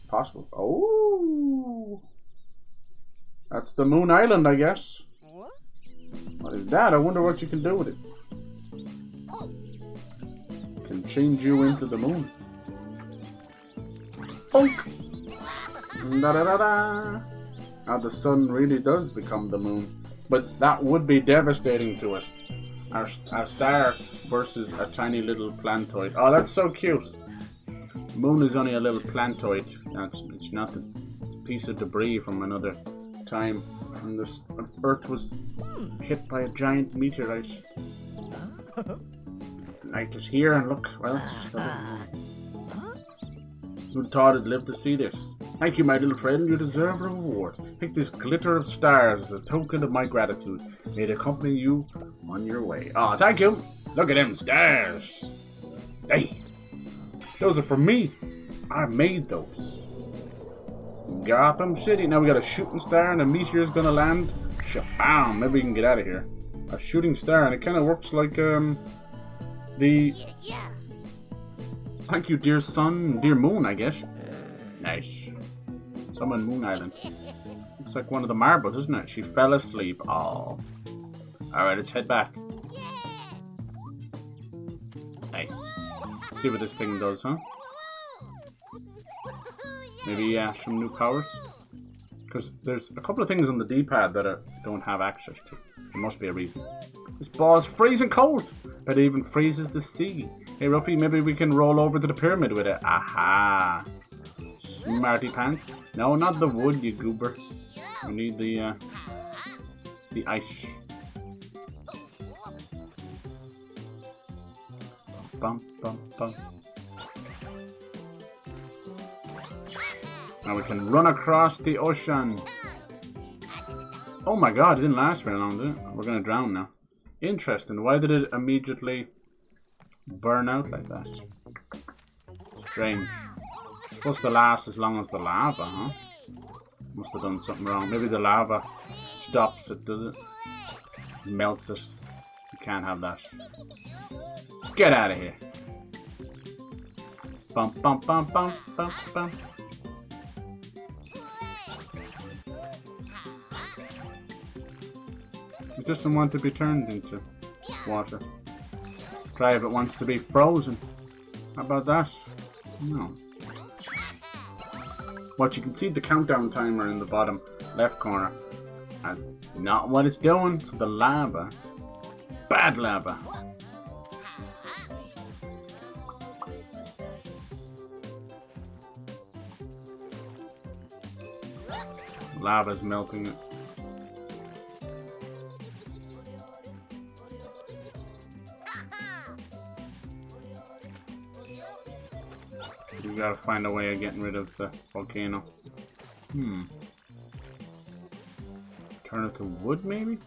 S2: possible. Oh! That's the Moon Island, I guess. What is that? I wonder what you can do with it. It can change you into the moon. Punk! Da da da da! Now the sun really does become the moon. But that would be devastating to us. Our star versus a tiny little plantoid. Oh, that's so cute. The moon is only a little plantoid. It's nothing. It's a piece of debris from another time. And this Earth was hit by a giant meteorite. Night is here, and look, well, it's just a Who'd thought I'd live to see this? Thank you, my little friend. You deserve a reward. Take this glitter of stars as a token of my gratitude. May it accompany you on your way. Oh, thank you. Look at them stars. Hey, those are for me. I made those. Gotham City. Now we got a shooting star and a meteor's gonna land. Shabam. Maybe we can get out of here. A shooting star, and it kind of works like the. Thank you, dear sun, dear moon, I guess. Nice. Some on Moon Island. Looks like one of the marbles, isn't it? She fell asleep. Oh. Alright, let's head back. Nice. See what this thing does, huh? Maybe some new powers? Because there's a couple of things on the D-pad that I don't have access to. There must be a reason. This ball is freezing cold. But it even freezes the sea. Hey, Ruffy, maybe we can roll over to the pyramid with it. Aha. Smarty pants. No, not the wood, you goober. We need the ice. Bum, bum, bum. Now we can run across the ocean. Oh my god, it didn't last very long, did it? We're gonna drown now. Interesting. Why did it immediately burn out like that? Strange. Supposed to last as long as the lava, huh? Must have done something wrong. Maybe the lava stops it, does it? Melts it. You can't have that. Get out of here. Bum bum bum bum bum bum. It doesn't want to be turned into water. Try if it wants to be frozen. How about that? No. Watch, you can see the countdown timer in the bottom left corner.
S1: That's not what it's doing. So the lava. Bad lava. Lava's melting it. We gotta find a way of getting rid of the volcano. Turn it to wood, maybe?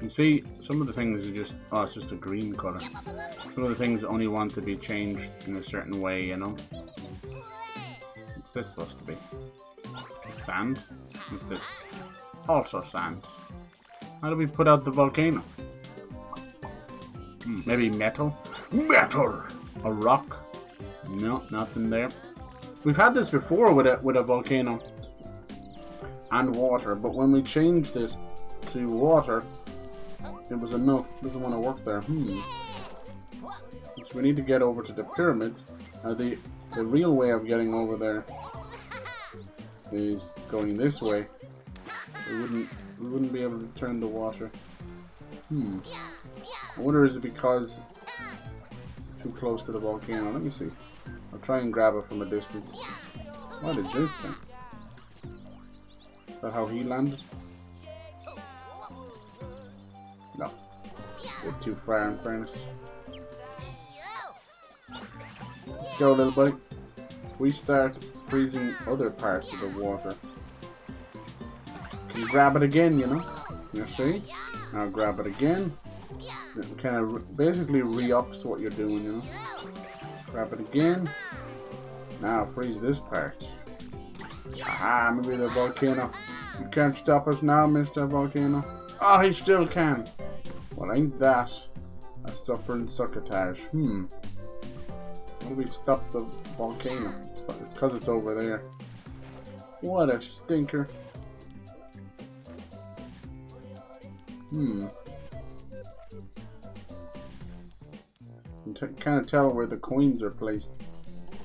S1: You see, some of the things are just... Oh, it's just a green color. Some of the things only want to be changed in a certain way, you know? What's this supposed to be? Sand? What's this? Also sand. How do we put out the volcano? Maybe metal? Metal! A rock? No, nothing there. We've had this before with a volcano and water, but when we changed it to water, it was enough. Doesn't want to work there. So we need to get over to the pyramid. The real way of getting over there is going this way. We wouldn't be able to turn the water. I wonder, is it because too close to the volcano? Let me see. I'll try and grab it from a distance. What is this thing? Is that how he landed? No. A bit too far in fairness. Let's go, little buddy. We start freezing other parts of the water. Can you grab it again, you know? You see? Now grab it again. It kind of basically re-ups what you're doing, you know? Grab it again. Now freeze this part. Aha, maybe the volcano. You can't stop us now, Mr. Volcano. Oh, he still can. Well, ain't that a suffering succotage? How do we stop the volcano? It's because it's over there. What a stinker. You can kind of tell where the coins are placed.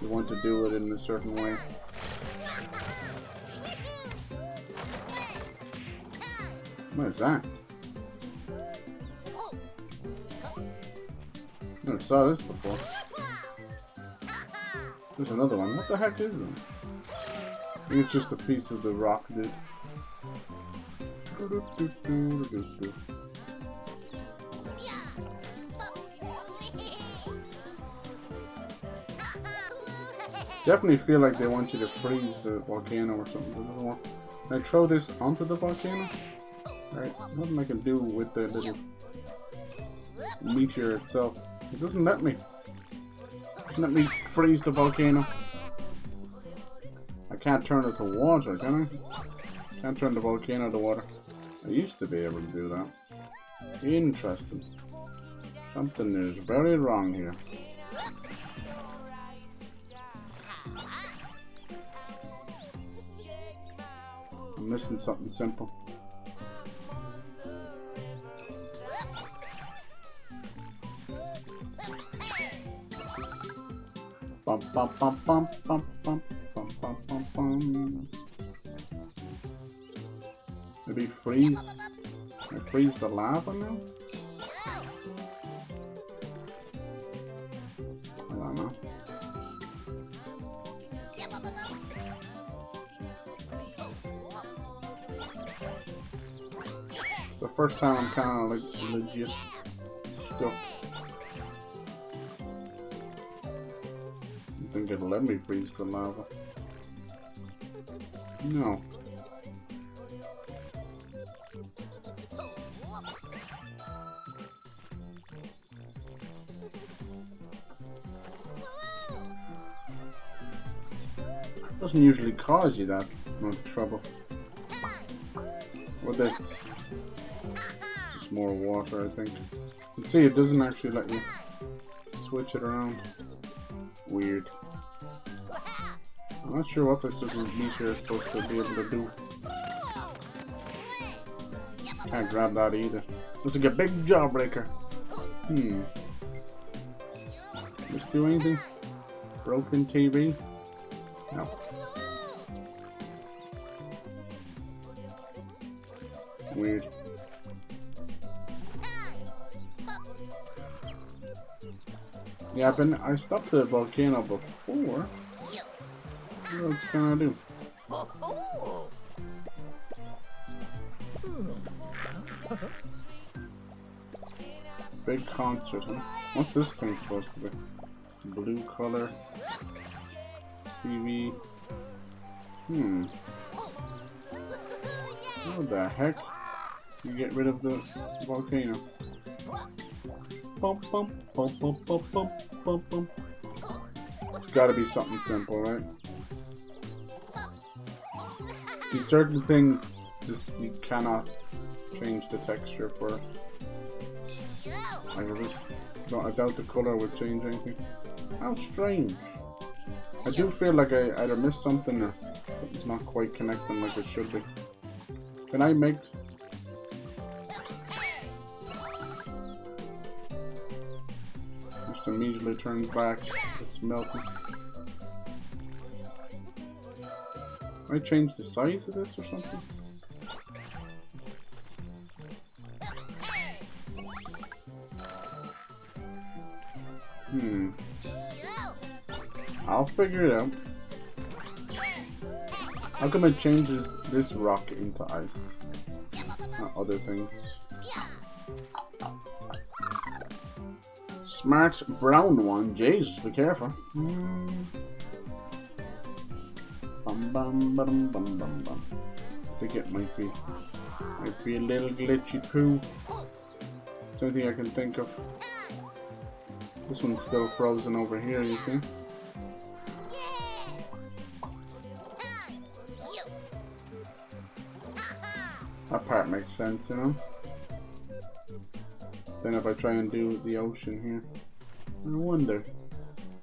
S1: You want to do it in a certain way. What is that? I never saw this before. There's another one. What the heck is it? I think it's just a piece of the rock, dude. Definitely feel like they want you to freeze the volcano or something. Can I throw this onto the volcano? Alright, nothing I can do with the little meteor itself. It doesn't let me. Let me freeze the volcano. I can't turn it to water, can I? Can't turn the volcano to water. I used to be able to do that. Interesting. Something is very wrong here. I'm missing something simple. Bum bum bum bum bum bum bum bum bum bum. Maybe freeze. Can I freeze the lava now? I don't know. The first time I'm kind of like legit stuck. I think it'll let me freeze the lava. No. It doesn't usually cause you that much trouble. What this? Just more water, I think. You see, it doesn't actually let you switch it around. Weird. I'm not sure what this little meteor is supposed to be able to do. Can't grab that either. Looks like a big jawbreaker. Let's do anything? Broken TV? No. Weird. Yeah, I stopped the volcano before. What else can I do? Big concert, huh? What's this thing supposed to be? Blue color. TV. What the heck? You get rid of the volcano. Bum, bum, bum, bum, bum, bum, bum, bum. It's gotta be something simple, right? See, certain things, just you cannot change the texture first. I doubt the color would change anything. How strange. I do feel like I either missed something or it's not quite connecting like it should be. Can I make... Just immediately turns back. It's melting. Can I change the size of this or something? I'll figure it out. How come it changes this rock into ice? Not other things. Smart brown one. Jesus, be careful. Bum, bum, bum, bum, bum, bum. I think it might be a little glitchy poo. It's the only thing I can think of. This one's still frozen over here, you see? That part makes sense, you know? Then if I try and do the ocean here, I wonder.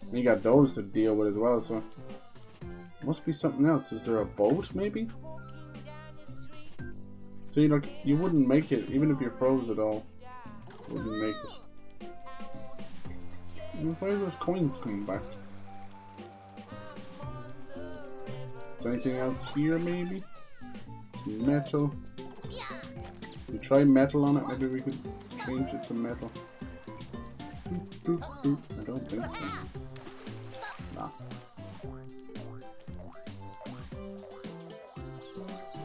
S1: And you got those to deal with as well, so must be something else. Is there a boat, maybe? See, like, you wouldn't make it, even if you froze it all. You wouldn't make it. And why are those coins coming back? Is there anything else here, maybe? Some metal. You try metal on it, maybe we could change it to metal. I don't think so. Nah.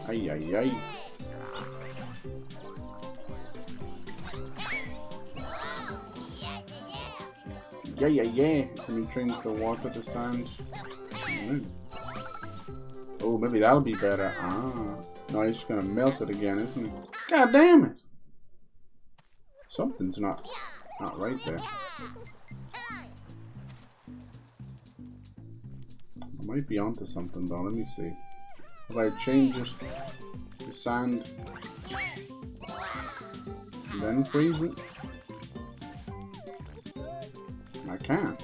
S1: Ay ay ay. Yeah. Can you change the water to sand? Oh, maybe that'll be better. Ah. No, he's just gonna melt it again, isn't he? God damn it! Something's not right there. I might be onto something though, let me see. If I change it to sand and then freeze it? I can't.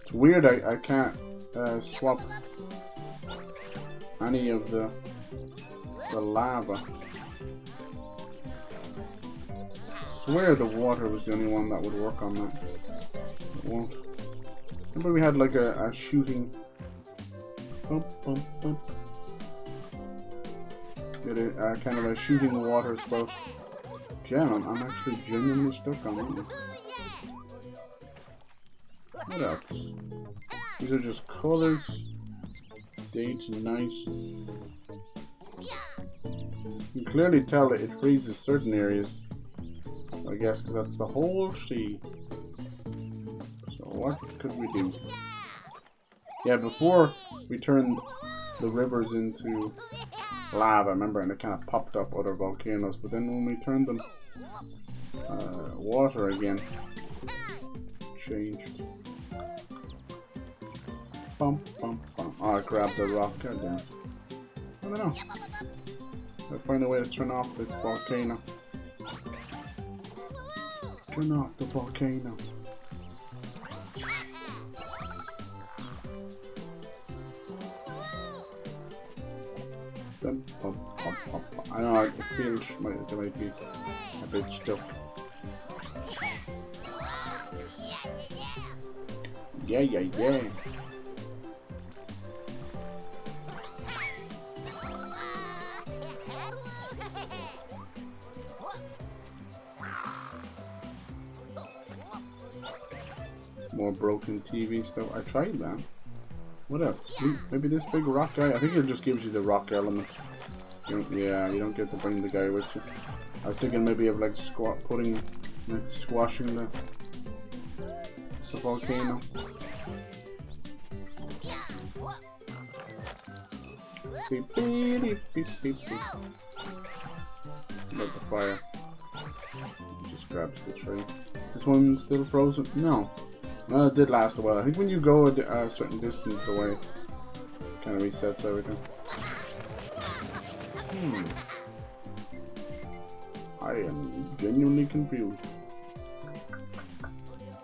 S1: It's weird I can't swap any of the lava. I swear the water was the only one that would work on that. It won't. Remember we had like a shooting kind of a shooting water spout. Gem, I'm actually genuinely stuck on it. What else? These are just colors. Date and night. You can clearly tell that it freezes certain areas. I guess because that's the whole sea. So what could we do? Yeah, before we turned the rivers into lava, remember, and it kind of popped up other volcanoes, but then when we turned them water again, changed. Bump, bump, bump. Oh, I grabbed the rock, goddamn. I don't know. I'll find a way to turn off this volcano. Turn off the volcano. I know, I feel it might be a bit stuck. Yeah, yeah, yeah. More broken TV stuff. I tried that. What else? Maybe this big rock guy? I think it just gives you the rock element. Yeah, you don't get to bring the guy with you. I was thinking maybe of like squashing the volcano. Beep, beep, beep, beep, beep. About the fire. It just grabs the tree. This one still frozen? No. Well, it did last a while. I think when you go a certain distance away, it kind of resets everything. I am genuinely confused.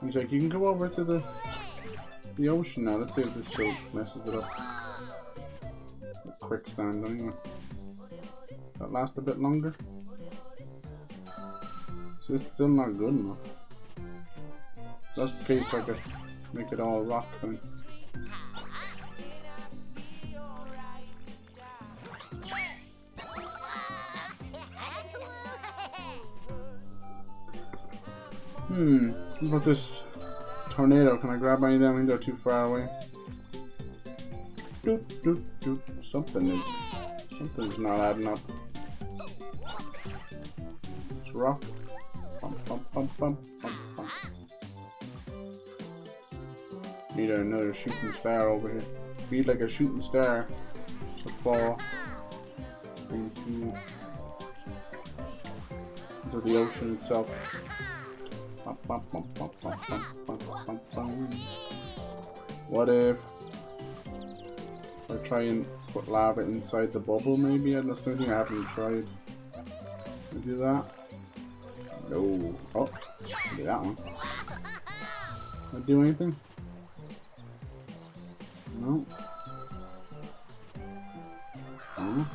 S1: He's like, you can go over to the ocean now. Let's see if this still messes it up. Quicksand anyway. That last a bit longer. So it's still not good enough. If that's the case, I could make it all rock then. What about this tornado? Can I grab any of them? I think they're too far away. Doot, doot, doot. Something's not adding up. It's rock. Bump, bump, bump, bump, bump, bump. Need another shooting star over here. Need like a shooting star to fall into the ocean itself. Bump, bump, bump, bump, bump, bump, bump, bump, bump. What if I try and put lava inside the bubble maybe? That's the thing I haven't tried. Can I do that? No. Oh, do that one. Can I do anything? No. Oh.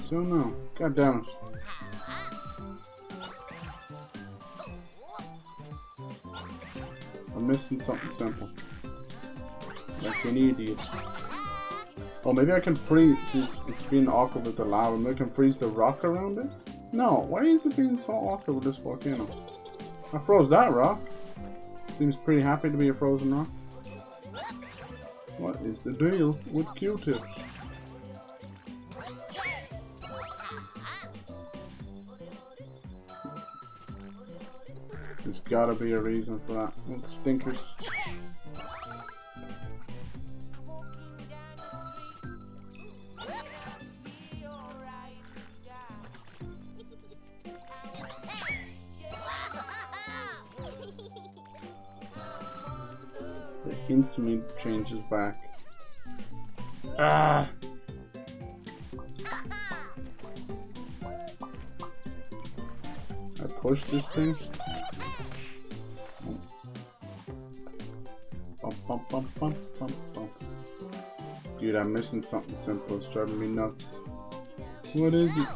S1: So no. God damn it. I'm missing something simple. Like an idiot. Oh, maybe I can freeze. It's being awkward with the lava. Maybe I can freeze the rock around it? No, why is it being so awkward with this volcano? I froze that rock. Seems pretty happy to be a frozen rock. What is the deal with Q-tips? There's gotta be a reason for that. What stinkers. It instantly changes back. Ah! I push this thing. Bump, bump, bump, bump, bump, bump. Dude, I'm missing something simple. It's driving me nuts. What is it?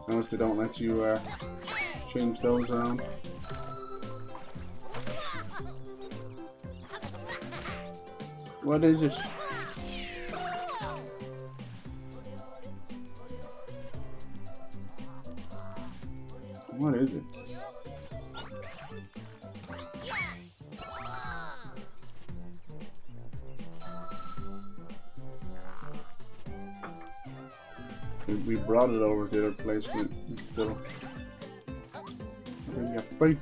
S1: Notice they don't let you change those around. What is it? What is it? We brought it over to the other place and it's still. Look at that!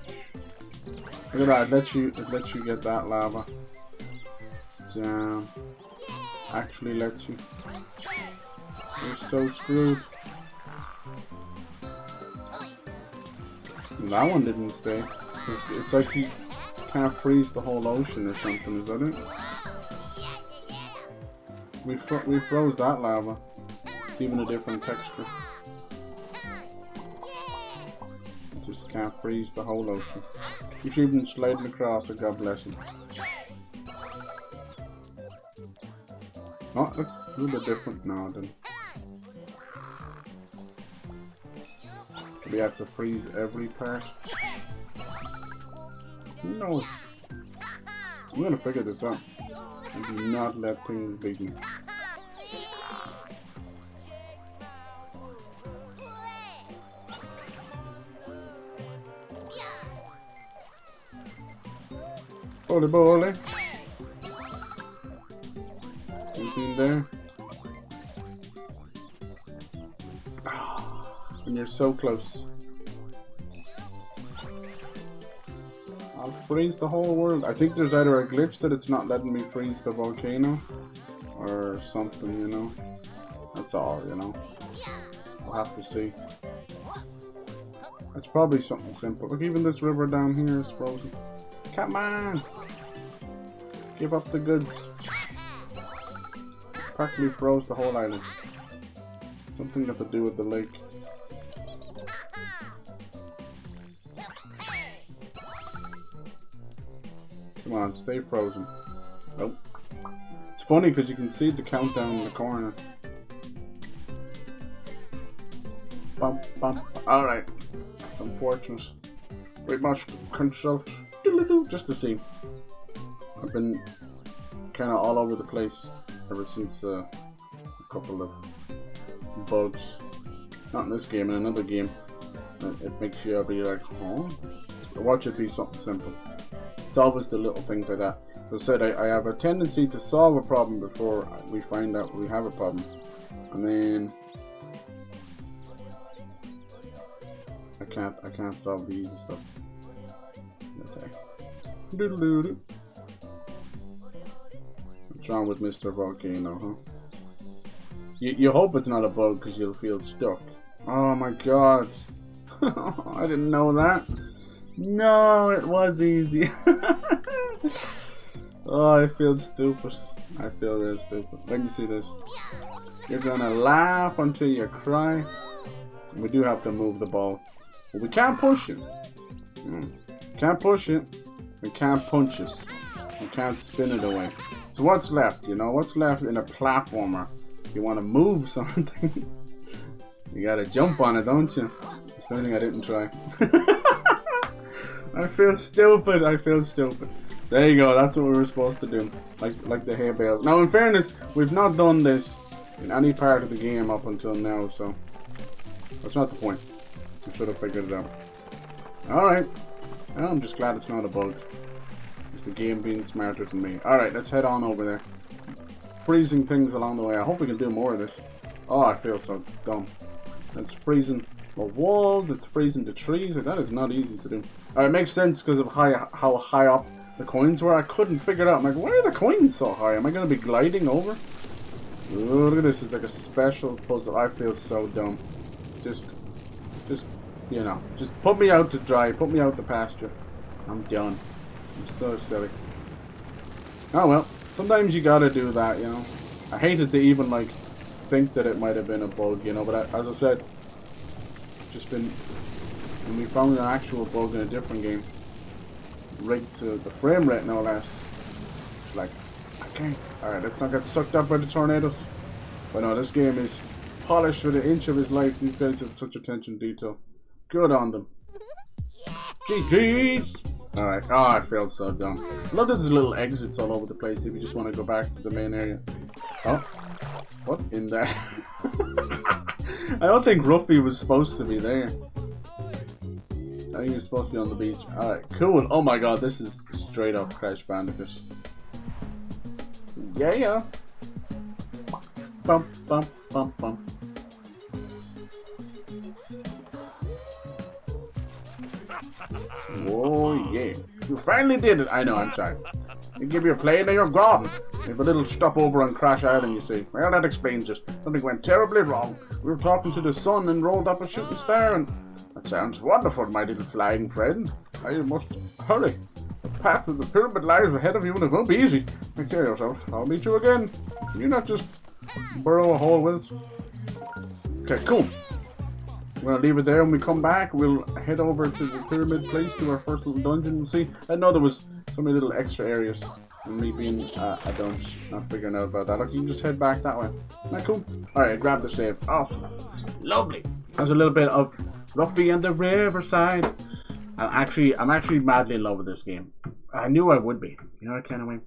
S1: It lets you get that lava down. Actually lets you. You're so screwed. And that one didn't stay. It's like you can't freeze the whole ocean or something. Is that it? We froze that lava. It's even a different texture. Just can't freeze the whole ocean. You're even sliding across it, God bless him. Oh, that's a little bit different now then. We have to freeze every part. Who knows? I'm gonna figure this out. And do not let things beat me. Holy moly. Anything there? And you're so close. I'll freeze the whole world. I think there's either a glitch that it's not letting me freeze the volcano or something, you know. That's all, you know. We'll have to see. It's probably something simple. Look, even this river down here is frozen. Come on! Give up the goods. Practically froze the whole island. Something got to do with the lake. Come on, stay frozen. Nope. It's funny because you can see the countdown in the corner. Bump, bump. Alright. That's unfortunate. We must consult just to see. I've been kind of all over the place ever since a couple of bugs. Not in this game, in another game. It makes you be like, oh. Watch it be something simple. It's always the little things like that. As I said, I have a tendency to solve a problem before we find out we have a problem. And then I can't solve the easy stuff. Okay. Doodle-doodle. What's wrong with Mr. Volcano, huh? You hope it's not a bug because you'll feel stuck. Oh my god. I didn't know that. No, it was easy. Oh, I feel stupid. I feel real stupid. When you see this, you're gonna laugh until you cry. We do have to move the ball. But we can't push it. Can't push it. We can't punch it. We can't spin it away. So what's left? You know, what's left in a platformer? You want to move something. You gotta jump on it, don't you? It's the only thing I didn't try. I feel stupid. I feel stupid. There you go. That's what we were supposed to do. Like the hay bales. Now, in fairness, we've not done this in any part of the game up until now, so that's not the point. I should have figured it out. Alright. Well, I'm just glad it's not a bug. It's the game being smarter than me. Alright, let's head on over there. Freezing things along the way. I hope we can do more of this. Oh, I feel so dumb. It's freezing the walls, it's freezing the trees. That is not easy to do. Alright, it makes sense because of how high up the coins were. I couldn't figure it out. I'm like, why are the coins so high? Am I going to be gliding over? Ooh, look at this. It's like a special puzzle. I feel so dumb. Just, you know, just put me out to dry. Put me out to pasture. I'm done. I'm so silly. Oh well. Sometimes you gotta do that, you know. I hated to even, like, think that it might have been a bug, you know. But as I said, just been... And we found an actual bug in a different game. Rigged to the frame rate, no less. Like, okay. Alright, let's not get sucked up by the tornadoes. But no, this game is polished with an inch of his life. These guys have such attention to detail. Good on them. GG's! Alright, oh, I feel so dumb. Look at these little exits all over the place if you just want to go back to the main area. Oh, what in there? I don't think Ruffy was supposed to be there. I think he was supposed to be on the beach. Alright, cool. Oh my god, this is straight up Crash Bandicoot. Yeah. Bump, bump, bump, bump. Whoa, yeah. You finally did it. I know, I'm sorry. You give you a plane and you're gone. You have a little stopover on Crash Island, you see. Well, that explains it. Something went terribly wrong. We were talking to the sun and rolled up a shooting star and... That sounds wonderful, my little flying friend. I must hurry. The path to the pyramid lies ahead of you and it won't be easy. Take care of yourself. I'll meet you again. Can you not just burrow a hole with us? Okay, cool. We're gonna leave it there. When we come back, we'll head over to the pyramid place, to our first little dungeon. We'll see. I know there was so many little extra areas
S2: And me being a dunce, not figuring out about that. Look, you can just head back that way. Isn't that cool? Alright, grab the save. Awesome. Lovely. There's a little bit of Ruffy and the Riverside. I'm actually madly in love with this game. I knew I would be. You know that kind of way.